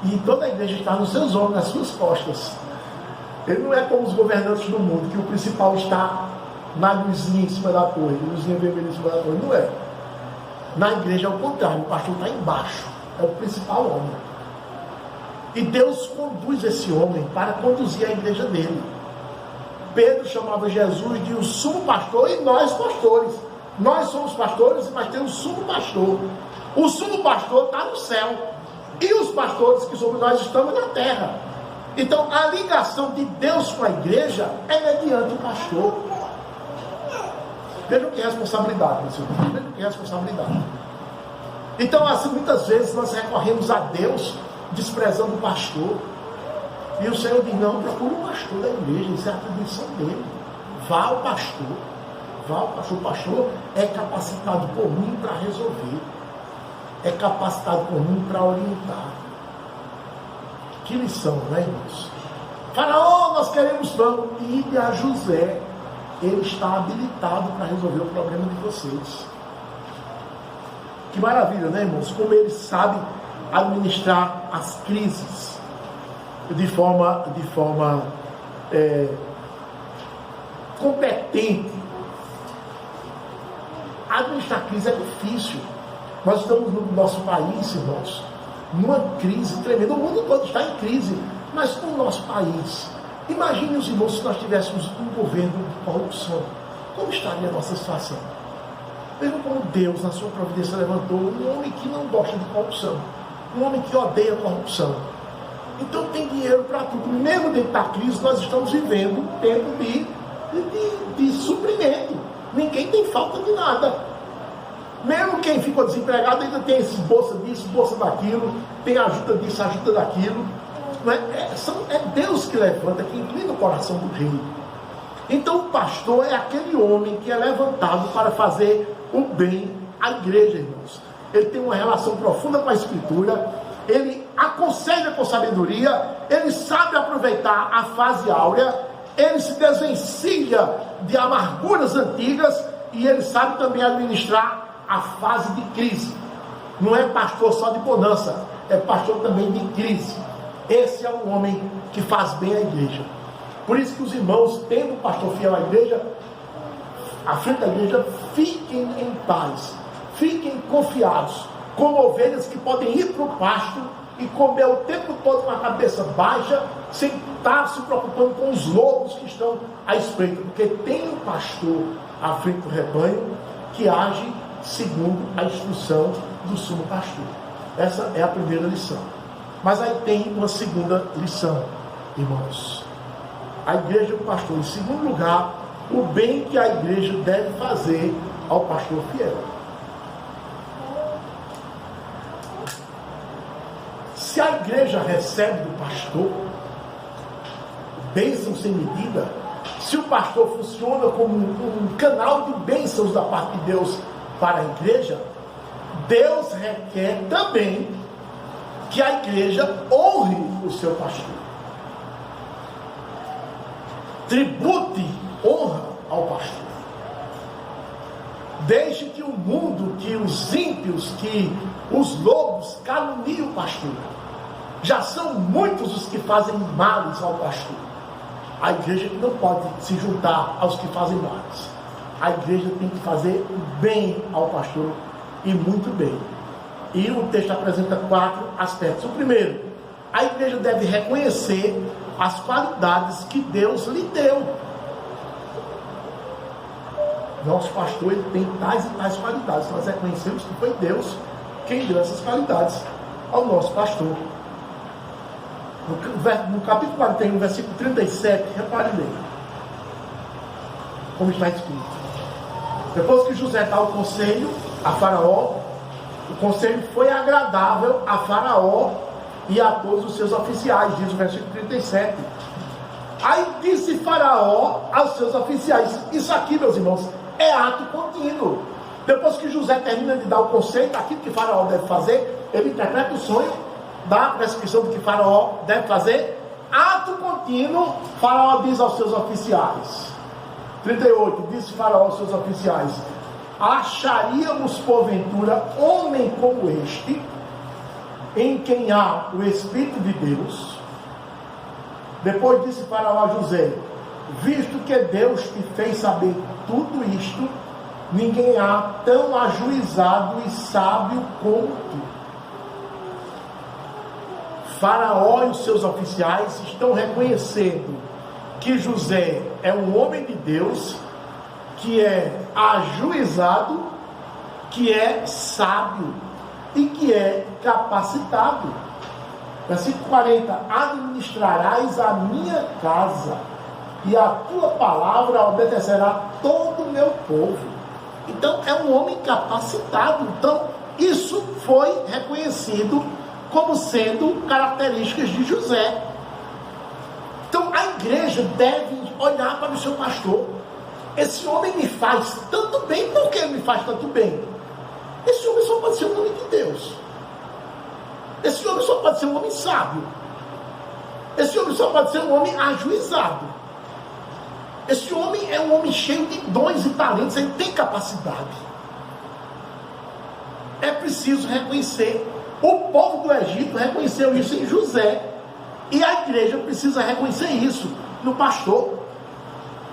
E toda a igreja está nos seus ombros, nas suas costas. Ele não é como os governantes do mundo, que o principal está na luzinha em cima da torre, luzinha vermelha em cima da torre. Não é. Na igreja é o contrário, o pastor está embaixo, é o principal homem. E Deus conduz esse homem para conduzir a igreja dele. Pedro chamava Jesus de o sumo pastor e nós pastores. Nós somos pastores, mas tem um sumo pastor. O sumo pastor está no céu. E os pastores que somos nós estamos na terra. Então a ligação de Deus com a igreja é mediante o pastor. Vejam que responsabilidade, meu Senhor. Vejam que responsabilidade. Então, assim, muitas vezes nós recorremos a Deus desprezando o pastor. E o Senhor diz: não, procure o pastor da igreja, isso é a atribuição dele. Vá ao pastor. Vá ao pastor. O pastor é capacitado por mim para resolver. É capacitado por mim para orientar. Que lição, né, irmãos? Faraó, nós queremos pão. Ide a José. Ele está habilitado para resolver o problema de vocês. Que maravilha, né, irmãos? Como ele sabe administrar as crises de forma competente. Administrar crise é difícil. Nós estamos no nosso país, irmãos, numa crise tremenda. O mundo todo está em crise, mas no nosso país, imagine os irmãos se nós tivéssemos um governo de corrupção. Como estaria a nossa situação? Vejam como Deus, na sua providência, levantou um homem que não gosta de corrupção, um homem que odeia a corrupção. Então tem dinheiro para tudo. Mesmo dentro da crise, nós estamos vivendo um tempo de suprimento. Ninguém tem falta de nada. Mesmo quem ficou desempregado ainda tem esse bolsa disso, bolsa daquilo, tem ajuda disso, ajuda daquilo. É Deus que levanta, que inclina o coração do rei. Então o pastor é aquele homem que é levantado para fazer o bem à igreja, irmãos. Ele tem uma relação profunda com a Escritura, ele aconselha com sabedoria, ele sabe aproveitar a fase áurea, ele se desvencilha de amarguras antigas e ele sabe também administrar a fase de crise. Não é pastor só de bonança, é pastor também de crise. Esse é um homem que faz bem à igreja. Por isso que os irmãos, tendo um pastor fiel à igreja, à frente da igreja, fiquem em paz, fiquem confiados, como ovelhas que podem ir para o pasto e comer o tempo todo com a cabeça baixa, sem estar se preocupando com os lobos que estão à espreita, porque tem um pastor à frente do rebanho que age segundo a instrução do sumo pastor. Essa é a primeira lição. Mas aí tem uma segunda lição, irmãos. A igreja e o pastor. Em segundo lugar, o bem que a igreja deve fazer ao pastor fiel. Se a igreja recebe do pastor bênção sem medida, se se o pastor funciona como um canal de bênçãos da parte de Deus para a igreja, Deus requer também que a igreja honre o seu pastor. Tribute honra ao pastor. Deixe que o mundo, que os ímpios, que os lobos caluniem o pastor. Já são muitos os que fazem males ao pastor. A igreja não pode se juntar aos que fazem males. A igreja tem que fazer bem ao pastor, e muito bem. E o texto apresenta 4 aspectos. O primeiro, a igreja deve reconhecer as qualidades que Deus lhe deu. Nosso pastor, ele tem tais e tais qualidades. Nós reconhecemos que foi Deus quem deu essas qualidades ao nosso pastor. No capítulo 41, versículo 37, repare bem como está escrito. Depois que José dá o conselho a Faraó, o conselho foi agradável a Faraó e a todos os seus oficiais, diz o versículo 37. Aí disse Faraó aos seus oficiais. Isso aqui, meus irmãos, é ato contínuo. Depois que José termina de dar o conselho daquilo que Faraó deve fazer, ele interpreta o sonho, dá a prescrição do que Faraó deve fazer. Ato contínuo, Faraó diz aos seus oficiais. 38, disse Faraó aos seus oficiais: acharíamos porventura homem como este, em quem há o Espírito de Deus? Depois disse Faraó a José: visto que Deus te fez saber tudo isto, ninguém há tão ajuizado e sábio como tu. Faraó e os seus oficiais estão reconhecendo que José é um homem de Deus, que é ajuizado, que é sábio e que é capacitado. Versículo 40: administrarás a minha casa, e a tua palavra obedecerá todo o meu povo. Então é um homem capacitado. Então isso foi reconhecido como sendo características de José. Então a igreja deve olhar para o seu pastor. Esse homem me faz tanto bem. Por que ele me faz tanto bem? Esse homem só pode ser um homem de Deus. Esse homem só pode ser um homem sábio. Esse homem só pode ser um homem ajuizado. Esse homem é um homem cheio de dons e talentos. Ele tem capacidade. É preciso reconhecer. O povo do Egito reconheceu isso em José. E a igreja precisa reconhecer isso no pastor.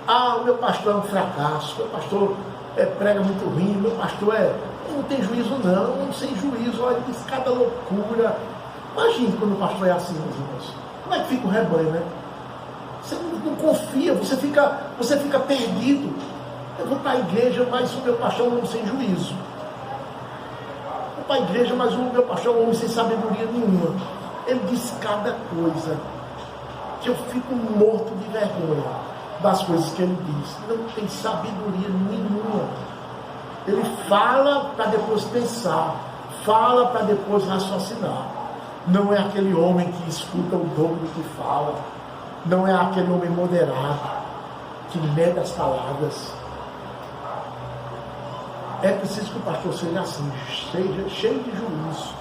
Ah, o meu pastor é um fracasso. O meu pastor prega muito ruim. O meu pastor não tem juízo não. Sem juízo. Olha, diz cada loucura. Imagine quando o pastor é assim, meus irmãos. Como é que fica o rebanho, né? Você não confia, você fica perdido. Eu vou para a igreja, mas o meu pastor é um homem sem juízo. Vou para a igreja, mas o meu pastor é um homem sem sabedoria nenhuma. Ele diz cada coisa que eu fico morto de vergonha das coisas que ele diz. Não tem sabedoria nenhuma. Ele fala para depois pensar, fala para depois raciocinar. Não é aquele homem que escuta o dobro do que fala. Não é aquele homem moderado que mede as palavras. É preciso que o pastor seja assim, seja cheio de juízo.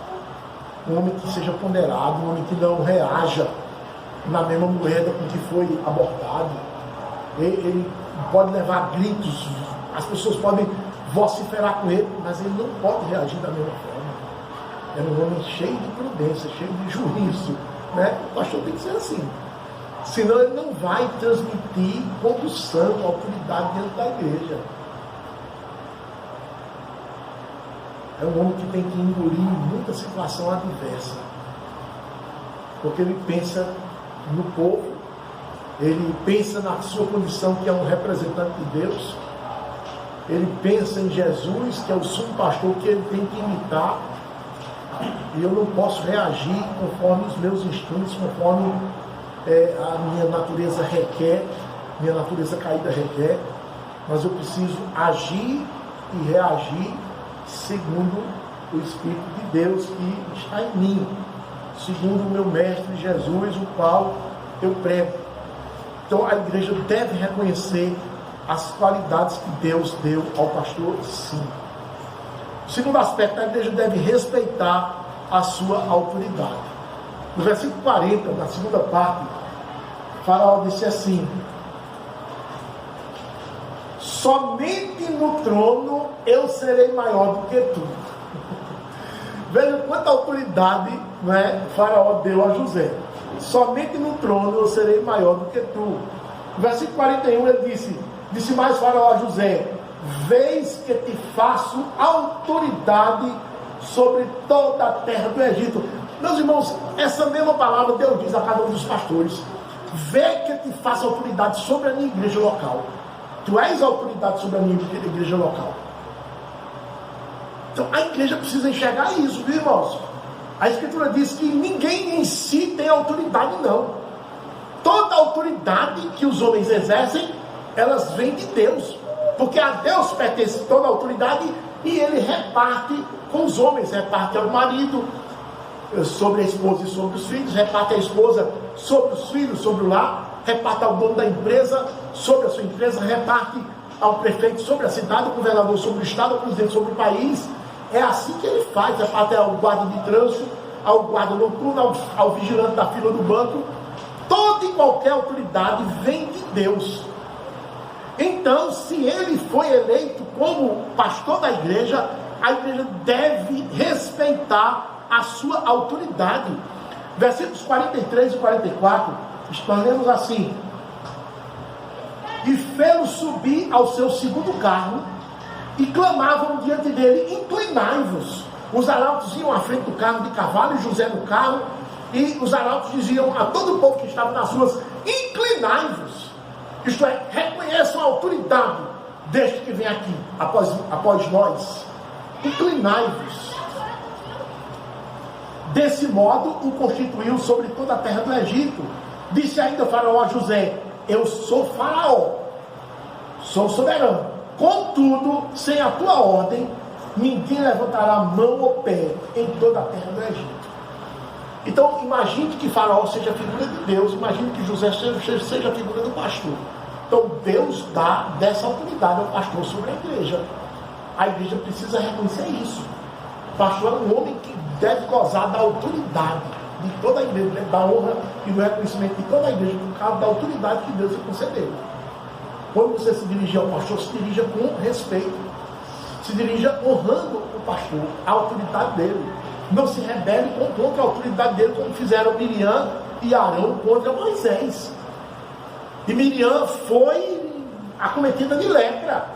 Um homem que seja ponderado, um homem que não reaja na mesma moeda com que foi abordado. Ele pode levar gritos, as pessoas podem vociferar com ele, mas ele não pode reagir da mesma forma. É um homem cheio de prudência, cheio de juízo, né? O pastor tem que ser assim. Senão ele não vai transmitir condução, autoridade dentro da igreja. É um homem que tem que engolir muita situação adversa. Porque ele pensa no povo, ele pensa na sua condição que é um representante de Deus, ele pensa em Jesus, que é o sumo pastor que ele tem que imitar, e eu não posso reagir conforme os meus instintos, conforme a minha natureza requer, minha natureza caída requer, mas eu preciso agir e reagir segundo o Espírito de Deus que está em mim, segundo o meu mestre Jesus, o qual eu prego. Então a igreja deve reconhecer as qualidades que Deus deu ao pastor, sim. O segundo aspecto, a igreja deve respeitar a sua autoridade. No versículo 40, na segunda parte, Faraó disse assim: somente no trono eu serei maior do que tu. Veja quanta autoridade, né, Faraó deu a José. Somente no trono eu serei maior do que tu. No versículo 41 ele disse mais Faraó a José: vês que te faço autoridade sobre toda a terra do Egito. Meus irmãos, essa mesma palavra Deus diz a cada um dos pastores: vê que te faço autoridade sobre a minha igreja local. Tu és a autoridade sobre a minha igreja local. Então a igreja precisa enxergar isso, viu, irmãos? A Escritura diz que ninguém em si tem autoridade, não. Toda autoridade que os homens exercem, elas vêm de Deus, porque a Deus pertence toda a autoridade, e Ele reparte com os homens, reparte ao marido sobre a esposa e sobre os filhos, reparte a esposa sobre os filhos, sobre o lar, reparte ao dono da empresa sobre a sua empresa, reparte ao prefeito sobre a cidade, ao governador sobre o estado, ao presidente sobre o país. É assim que ele faz, reparte ao guarda de trânsito, ao guarda noturno, ao vigilante da fila do banco. Toda e qualquer autoridade vem de Deus. Então, se ele foi eleito como pastor da igreja, a igreja deve respeitar a sua autoridade. Versículos 43 e 44, nós lemos assim: e fê-lo subir ao seu segundo carro, e clamavam diante dele: inclinai-vos. Os arautos iam à frente do carro de cavalo, e José no carro, e os arautos diziam a todo o povo que estava nas ruas: inclinai-vos. Isto é, reconheçam a autoridade deste que vem aqui após nós. Inclinai-vos. Desse modo o constituiu sobre toda a terra do Egito. Disse ainda Faraó a José: eu sou Faraó, sou soberano, contudo, sem a tua ordem, ninguém levantará mão ou pé em toda a terra do Egito. Então imagine que Faraó seja a figura de Deus, imagine que José seja a figura do pastor. Então Deus dá dessa autoridade ao pastor sobre a igreja. A igreja precisa reconhecer isso. O pastor é um homem que deve gozar da autoridade de toda a igreja, da honra e do reconhecimento de toda a igreja, por causa da autoridade que Deus lhe concedeu. Quando você se dirigir ao pastor, se dirija com respeito, se dirija honrando o pastor, a autoridade dele. Não se rebele contra a autoridade dele, como fizeram Miriam e Arão contra Moisés. E Miriam foi acometida de lepra.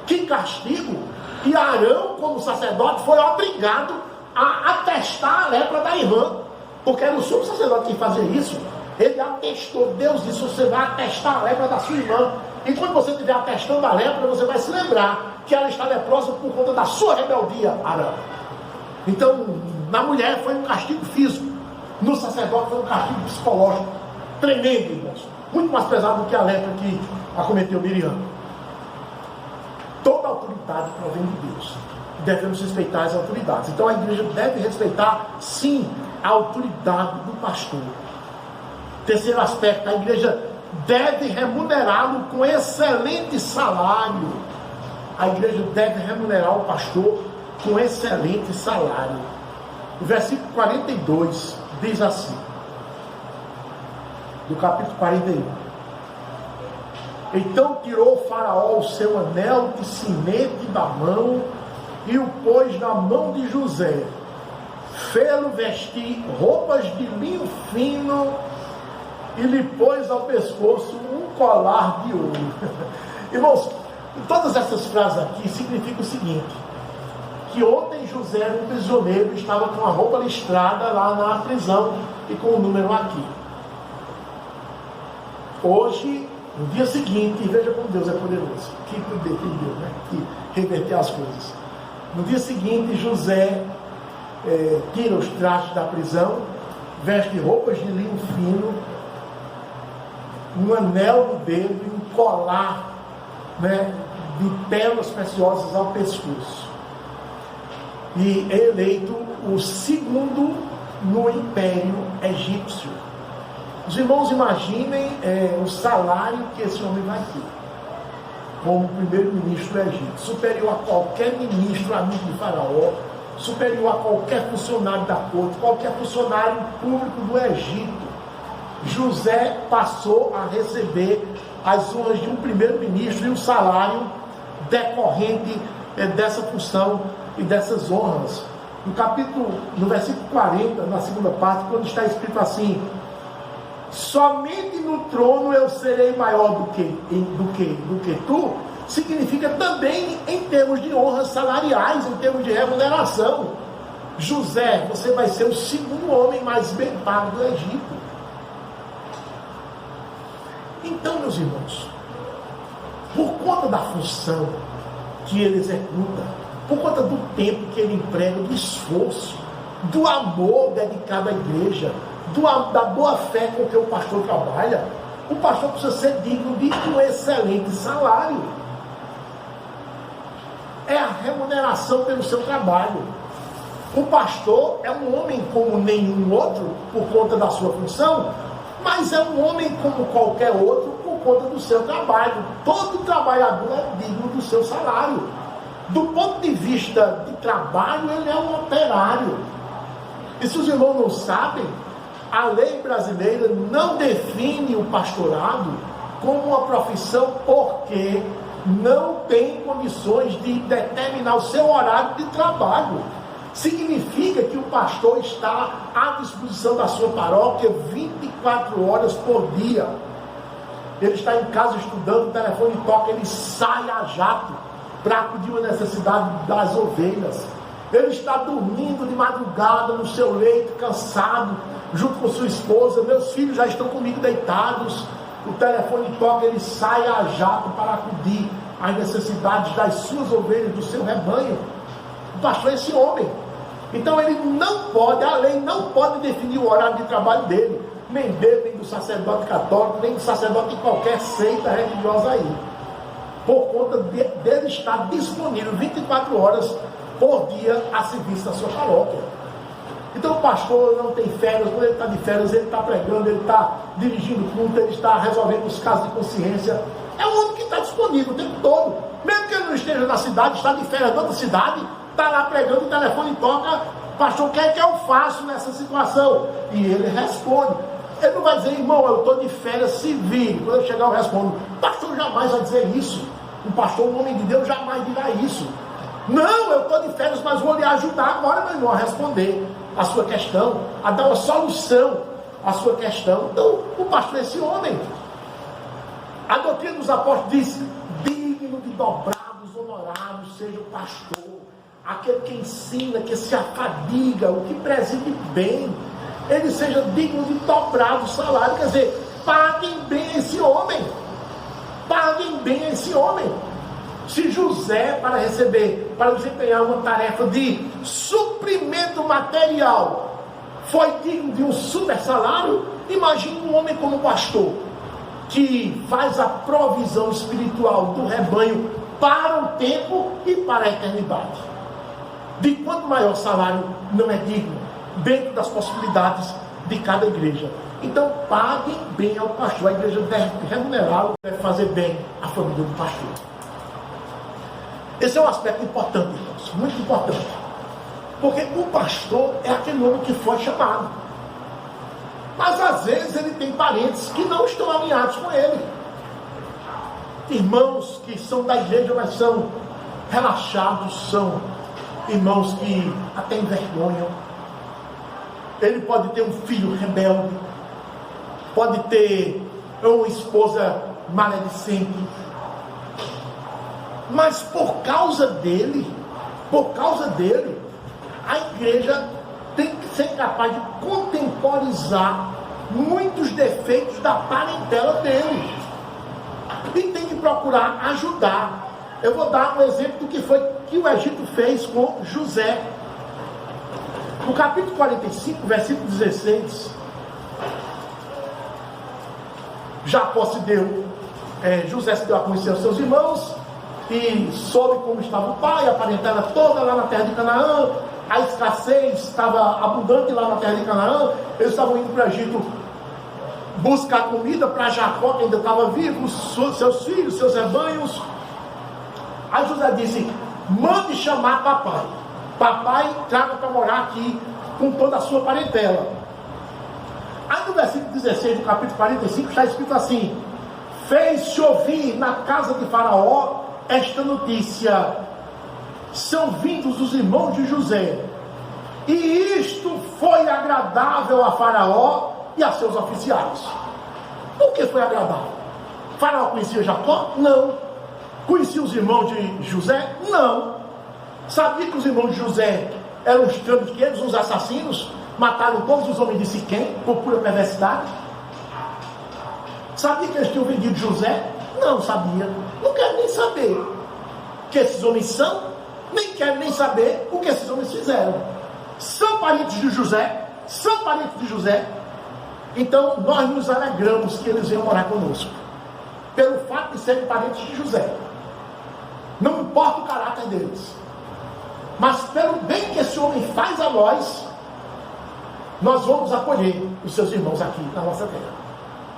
Que castigo! E Arão, como sacerdote, foi obrigado a atestar a lepra da irmã, porque era o sumo sacerdote que fazia isso. Ele atestou. Deus disse: você vai atestar a lepra da sua irmã, e quando você estiver atestando a lepra, você vai se lembrar que ela está leprosa por conta da sua rebeldia, Arão. Então, na mulher foi um castigo físico, no sacerdote foi um castigo psicológico tremendo, irmãos, muito mais pesado do que a lepra que acometeu Miriam. Toda autoridade provém de Deus. Devemos respeitar as autoridades. Então a igreja deve respeitar, sim, a autoridade do pastor. Terceiro aspecto, a igreja deve remunerá-lo com excelente salário. A igreja deve remunerar o pastor com excelente salário. O versículo 42 diz assim, do capítulo 41: então tirou o Faraó o seu anel de sinete da mão e o pôs na mão de José, fê-lo vestir roupas de linho fino e lhe pôs ao pescoço um colar de ouro. Irmãos, todas essas frases aqui significam o seguinte: que ontem José era um prisioneiro, estava com a roupa listrada lá na prisão e com o número aqui. Hoje, no dia seguinte, veja como Deus é poderoso, que poder tem Deus, né? Que reverter as coisas. No dia seguinte, José tira os trajes da prisão, veste roupas de linho fino, um anel no dedo e um colar, né, de pérolas preciosas ao pescoço. E é eleito o segundo no Império Egípcio. Os irmãos imaginem o salário que esse homem vai ter como primeiro-ministro do Egito, superior a qualquer ministro amigo de Faraó, superior a qualquer funcionário da corte, qualquer funcionário público do Egito. José passou a receber as honras de um primeiro-ministro e o salário decorrente dessa função e dessas honras. No versículo 40, na segunda parte, quando está escrito assim: somente no trono eu serei maior do que tu, significa também em termos de honras salariais, em termos de remuneração. José, você vai ser o segundo homem mais bem pago do Egito. Então, meus irmãos, por conta da função que ele executa, por conta do tempo que ele emprega, do esforço, do amor dedicado à igreja, da boa fé com que o pastor trabalha, o pastor precisa ser digno de um excelente salário. É a remuneração pelo seu trabalho. O pastor é um homem como nenhum outro, por conta da sua função, mas é um homem como qualquer outro, por conta do seu trabalho. Todo trabalhador é digno do seu salário. Do ponto de vista de trabalho, ele é um operário. E se os irmãos não sabem, a lei brasileira não define o pastorado como uma profissão porque não tem condições de determinar o seu horário de trabalho. Significa que o pastor está à disposição da sua paróquia 24 horas por dia. Ele está em casa estudando, o telefone toca, ele sai a jato para acudir uma necessidade das ovelhas. Ele está dormindo de madrugada no seu leito, cansado, junto com sua esposa. Meus filhos já estão comigo deitados. O telefone toca, ele sai a jato para acudir às necessidades das suas ovelhas, do seu rebanho. O pastor é esse homem. Então ele não pode, a lei não pode definir o horário de trabalho dele, nem dele, nem do sacerdote católico, nem do sacerdote de qualquer seita religiosa aí, por conta dele estar disponível 24 horas por dia a serviço da sua paróquia. Então o pastor não tem férias. Quando ele está de férias, ele está pregando, ele está dirigindo culto, ele está resolvendo os casos de consciência. É um homem que está disponível o tempo todo, mesmo que ele não esteja na cidade, está de férias em outra cidade, está lá pregando, o telefone toca: pastor, o que é que eu faço nessa situação? E ele responde. Ele não vai dizer: irmão, eu estou de férias, se vire. Quando eu chegar eu respondo. O pastor jamais vai dizer isso. Um pastor, um homem de Deus, jamais dirá isso. Não, eu estou de férias, mas vou lhe ajudar agora, meu irmão, a responder a sua questão, a dar uma solução à sua questão. Então, o pastor é esse homem. A doutrina dos apóstolos diz: digno de dobrados honorários seja o pastor, aquele que ensina, que se afadiga, o que preside bem, ele seja digno de dobrado salário. Quer dizer, paguem bem esse homem, paguem bem esse homem. Se José, para desempenhar uma tarefa de suprimento material, foi digno de um super salário, imagine um homem como o pastor, que faz a provisão espiritual do rebanho para o tempo e para a eternidade. De quanto maior salário não é digno, dentro das possibilidades de cada igreja. Então paguem bem ao pastor. A igreja deve remunerá-lo, deve fazer bem à família do pastor. Esse é um aspecto importante, irmãos, muito importante, porque o pastor é aquele homem que foi chamado, mas às vezes ele tem parentes que não estão alinhados com ele, irmãos que são da igreja, mas são relaxados, são irmãos que até envergonham. Ele pode ter um filho rebelde, pode ter uma esposa maledicente, mas por causa dele, a igreja tem que ser capaz de contemporizar muitos defeitos da parentela dele, e tem que procurar ajudar. Eu vou dar um exemplo do que o Egito fez com José. No capítulo 45, versículo 16, Jacó se deu, José se deu a conhecer aos seus irmãos, e soube como estava o pai, a parentela toda lá na terra de Canaã, a escassez estava abundante lá na terra de Canaã, eles estavam indo para o Egito buscar comida para Jacó, que ainda estava vivo, seus filhos, seus rebanhos. Aí José disse: mande chamar papai. Papai, traga para morar aqui com toda a sua parentela. Aí no versículo 16 do capítulo 45 está escrito assim: fez-se ouvir na casa de Faraó esta notícia: são vindos os irmãos de José. E isto foi agradável a Faraó e a seus oficiais. Por que foi agradável? Faraó conhecia Jacó? Não. Conhecia os irmãos de José? Não. Sabia que os irmãos de José eram os trambiqueiros, os assassinos? Mataram todos os homens de Siquém por pura perversidade? Sabia que eles tinham vendido José? Não sabia. Não quero nem saber o que esses homens são, nem quero nem saber o que esses homens fizeram. São parentes de José? São parentes de José? Então nós nos alegramos que eles venham morar conosco, pelo fato de serem parentes de José. Não importa o caráter deles, mas pelo bem que esse homem faz a nós, nós vamos acolher os seus irmãos aqui na nossa terra.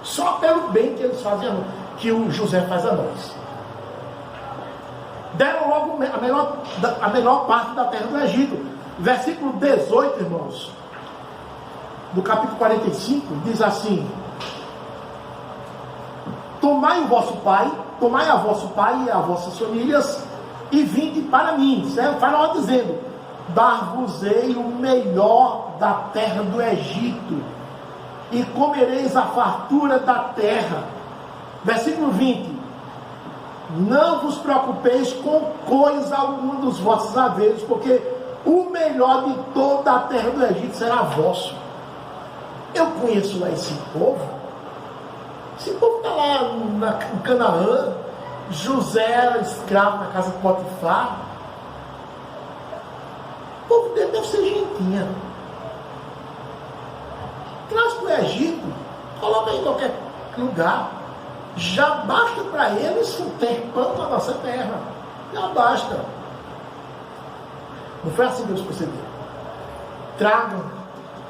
Só pelo bem que eles fazem a nós, que o José faz a nós. Deram logo a menor parte da terra do Egito. Versículo 18, irmãos, do capítulo 45, diz assim: tomai a vosso pai e a vossas famílias, e vinde para mim. Certo? Faraó dizendo: dar-vos-ei o melhor da terra do Egito, e comereis a fartura da terra. Versículo 20: não vos preocupeis com coisa alguma dos vossos haveres, porque o melhor de toda a terra do Egito será vosso. Eu conheço lá esse povo. Esse povo está lá em Canaã. José era escravo na casa de Potifar. O povo dele deve ser gentinha. Traz para o Egito, coloca em qualquer lugar. Já basta para eles ter pão na nossa terra. Já basta. Não foi assim que Deus procedeu.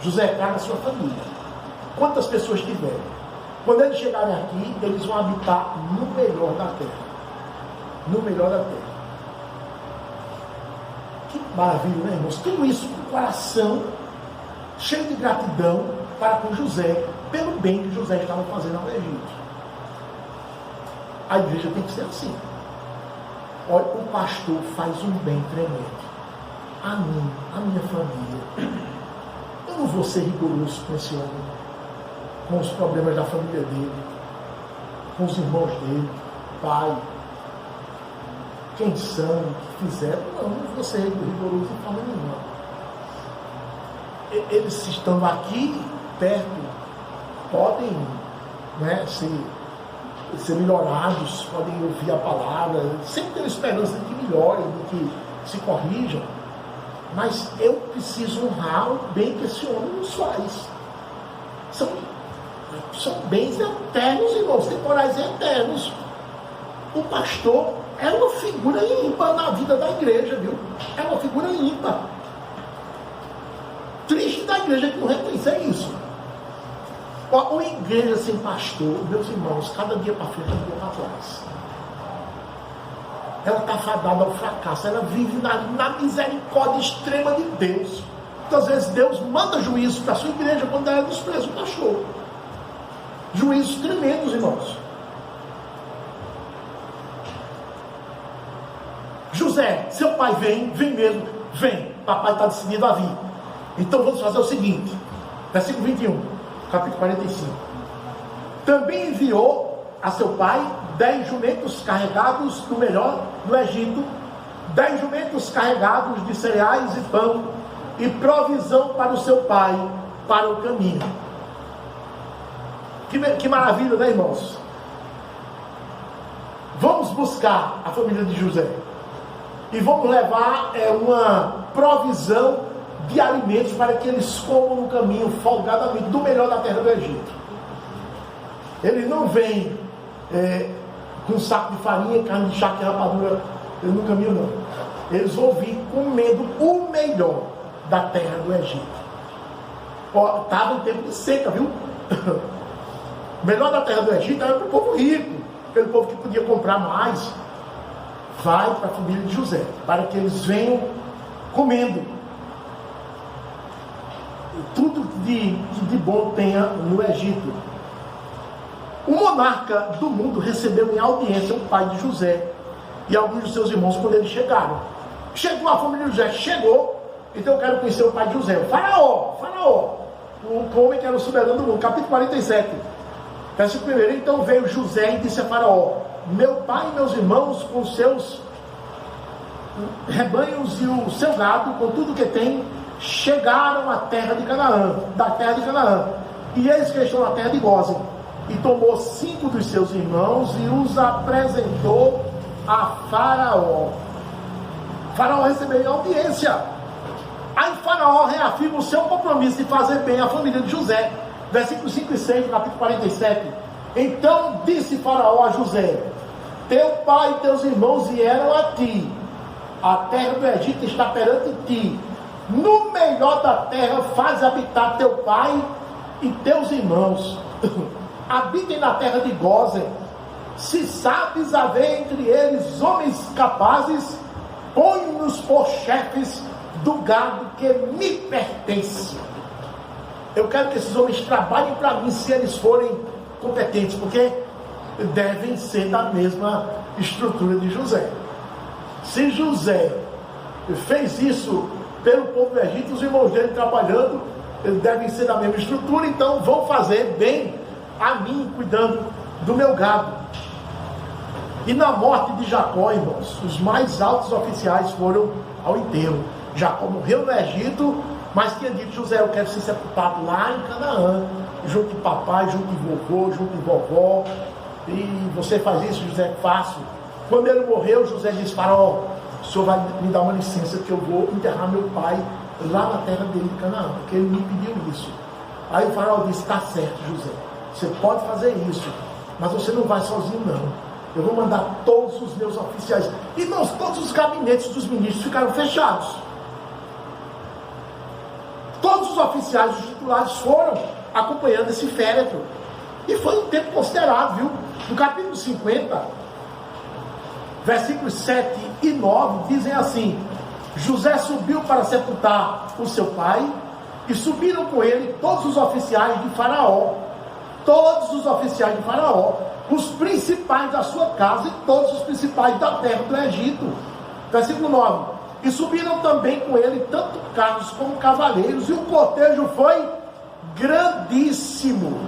José traga a sua família. Quantas pessoas tiverem. Quando eles chegarem aqui, eles vão habitar no melhor da terra. No melhor da terra. Que maravilha, né, irmãos? Tudo isso com o coração cheio de gratidão para com José, pelo bem que José estava fazendo ao Egito. A igreja tem que ser assim. Olha, o pastor faz um bem tremendo. A mim, a minha família. Eu não vou ser rigoroso com esse homem, com os problemas da família dele, com os irmãos dele, pai, quem são, o que fizeram. Não vou ser rigoroso de forma nenhuma. Eles estando aqui, perto, podem, né, ser melhorados, podem ouvir a palavra, sempre ter esperança de que melhorem, de que se corrijam. Mas eu preciso honrar o bem que esse homem nos faz. São bens eternos, irmãos, temporais e eternos. O pastor é uma figura ímpar na vida da igreja, viu? É uma figura ímpar. Triste da igreja que não reconhecer isso. Uma igreja sem pastor, meus irmãos, cada dia para frente, cada dia para trás. Ela está fadada ao fracasso. Ela vive na misericórdia extrema de Deus. Muitas vezes Deus manda juízo para a sua igreja quando ela despreza o pastor. Juízos tremendos, irmãos. José, seu pai vem mesmo, vem. Papai está decidido a vir. Então vamos fazer o seguinte, versículo 21, capítulo 45. Também enviou a seu pai 10 jumentos carregados do melhor do Egito, 10 jumentos carregados de cereais e pão, e provisão para o seu pai, para o caminho. Que maravilha, né, irmãos? Vamos buscar a família de José, e vamos levar uma provisão de alimentos para que eles comam no caminho, folgadamente, do melhor da terra do Egito. Ele não vem com um saco de farinha, carne de charque e rapadura no caminho, não. Eles vão vir comendo o melhor da terra do Egito. Estava em tempo de seca, viu? O melhor da terra do Egito era para o povo rico, aquele povo que podia comprar mais. Vai para a família de José, para que eles venham comendo. Tudo de bom tenha no Egito. O monarca do mundo recebeu em audiência o pai de José e alguns de seus irmãos quando eles chegaram. Chegou a família de José, chegou, então eu quero conhecer o pai de José. Faraó, o homem que era o soberano do mundo, capítulo 47, verso 1. Então veio José e disse a Faraó: meu pai e meus irmãos com seus rebanhos e o seu gado, com tudo que tem, chegaram à terra de Canaã, da terra de Canaã, e eis que estão na terra de Gósen. E tomou 5 dos seus irmãos e os apresentou a Faraó. Faraó recebeu em audiência. Aí Faraó reafirma o seu compromisso de fazer bem à família de José. Versículos 5 e 6 do capítulo 47. Então disse Faraó a José: teu pai e teus irmãos vieram a ti, a terra do Egito está perante ti. No melhor da terra faz habitar teu pai e teus irmãos. Habitem na terra de Gósen. Se sabes haver entre eles homens capazes, põe-nos por chefes do gado que me pertence. Eu quero que esses homens trabalhem para mim, se eles forem competentes, porque devem ser da mesma estrutura de José. Se José fez isso pelo povo do Egito, os irmãos dele trabalhando, eles devem ser da mesma estrutura, então vão fazer bem a mim, cuidando do meu gado. E na morte de Jacó, irmãos, os mais altos oficiais foram ao enterro. Jacó morreu no Egito, mas tinha dito: José, eu quero ser sepultado lá em Canaã, junto de papai, junto de vovô, junto de vovó. E você faz isso, José? Faço. Quando ele morreu, José disse: Faraó, o senhor vai me dar uma licença que eu vou enterrar meu pai lá na terra dele de Canaã, porque ele me pediu isso. Aí o Faraó disse: está certo, José, você pode fazer isso, mas você não vai sozinho não. Eu vou mandar todos os meus oficiais. Irmãos, todos os gabinetes dos ministros ficaram fechados. Todos os oficiais, os titulares foram acompanhando esse féretro. E foi um tempo considerado, viu? No capítulo 50, versículos 7 e 9, dizem assim: José subiu para sepultar o seu pai, e subiram com ele todos os oficiais de Faraó. Todos os oficiais de Faraó, os principais da sua casa e todos os principais da terra do Egito. Versículo 9: e subiram também com ele tanto carros como cavaleiros, e o cortejo foi grandíssimo.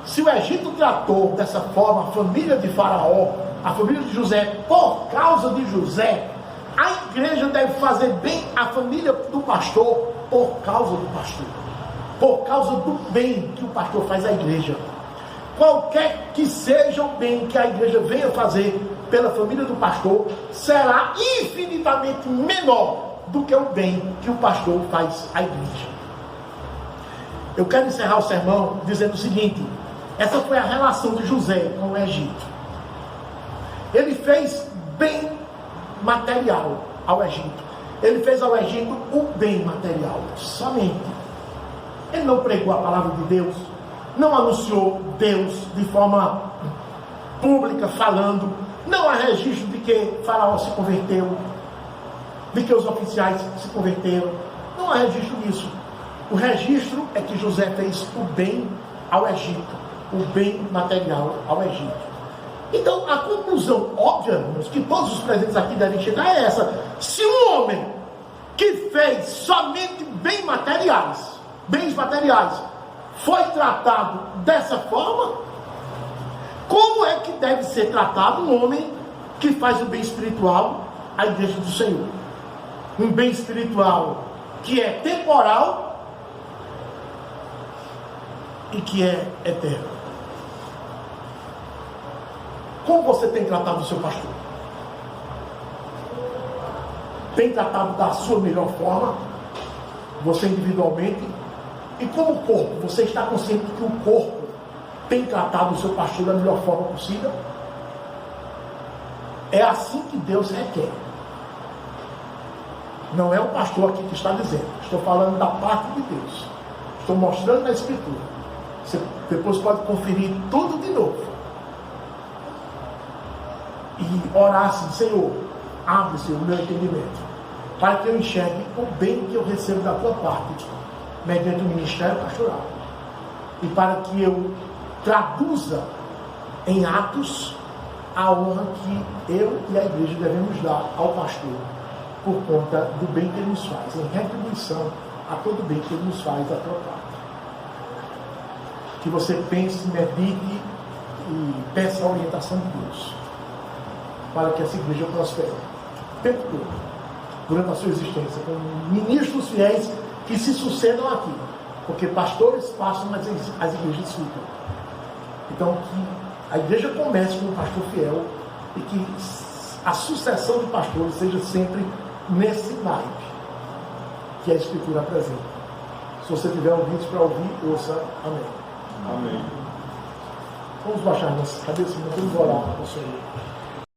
Se o Egito tratou dessa forma a família de Faraó, a família de José, por causa de José, a igreja deve fazer bem à família do pastor por causa do pastor, por causa do bem que o pastor faz à igreja. Qualquer que seja o bem que a igreja venha fazer pela família do pastor, será infinitamente menor do que o bem que o pastor faz à igreja. Eu quero encerrar o sermão dizendo o seguinte: essa foi a relação de José com o Egito. Ele fez bem material ao Egito. Ele fez ao Egito o bem material, somente. Ele não pregou a palavra de Deus, não anunciou Deus de forma pública, falando. Não há registro de que Faraó se converteu, de que os oficiais se converteram. Não há registro disso. O registro é que José fez o bem ao Egito, o bem material ao Egito. Então, a conclusão óbvia, que todos os presentes aqui devem chegar, é essa: se um homem que fez somente bens materiais, foi tratado dessa forma, como é que deve ser tratado um homem que faz o bem espiritual à igreja do Senhor? Um bem espiritual que é temporal e que é eterno. Como você tem tratado o seu pastor? Tem tratado da sua melhor forma? Você individualmente? E como corpo, você está consciente que o corpo tem tratado o seu pastor da melhor forma possível? É assim que Deus requer. Não é o pastor aqui que está dizendo. Estou falando da parte de Deus. Estou mostrando na Escritura. Você depois pode conferir tudo de novo. E orar assim: Senhor, abre, Senhor, o meu entendimento, para que eu enxergue o bem que eu recebo da tua parte, mediante o ministério pastoral. E para que eu traduza em atos a honra que eu e a igreja devemos dar ao pastor, por conta do bem que ele nos faz, em retribuição a todo o bem que ele nos faz da tua parte. Que você pense, medite e peça a orientação de Deus, para que essa igreja prospere o tempo todo, durante a sua existência, com ministros fiéis que se sucedam aqui, porque pastores passam, mas as igrejas ficam. Então, que a igreja comece com um pastor fiel e que a sucessão de pastores seja sempre nesse naipe que a Escritura apresenta. Se você tiver ouvidos para ouvir, ouça. Amém. Amém. Vamos baixar nossas cabeças e vamos orar com o Senhor.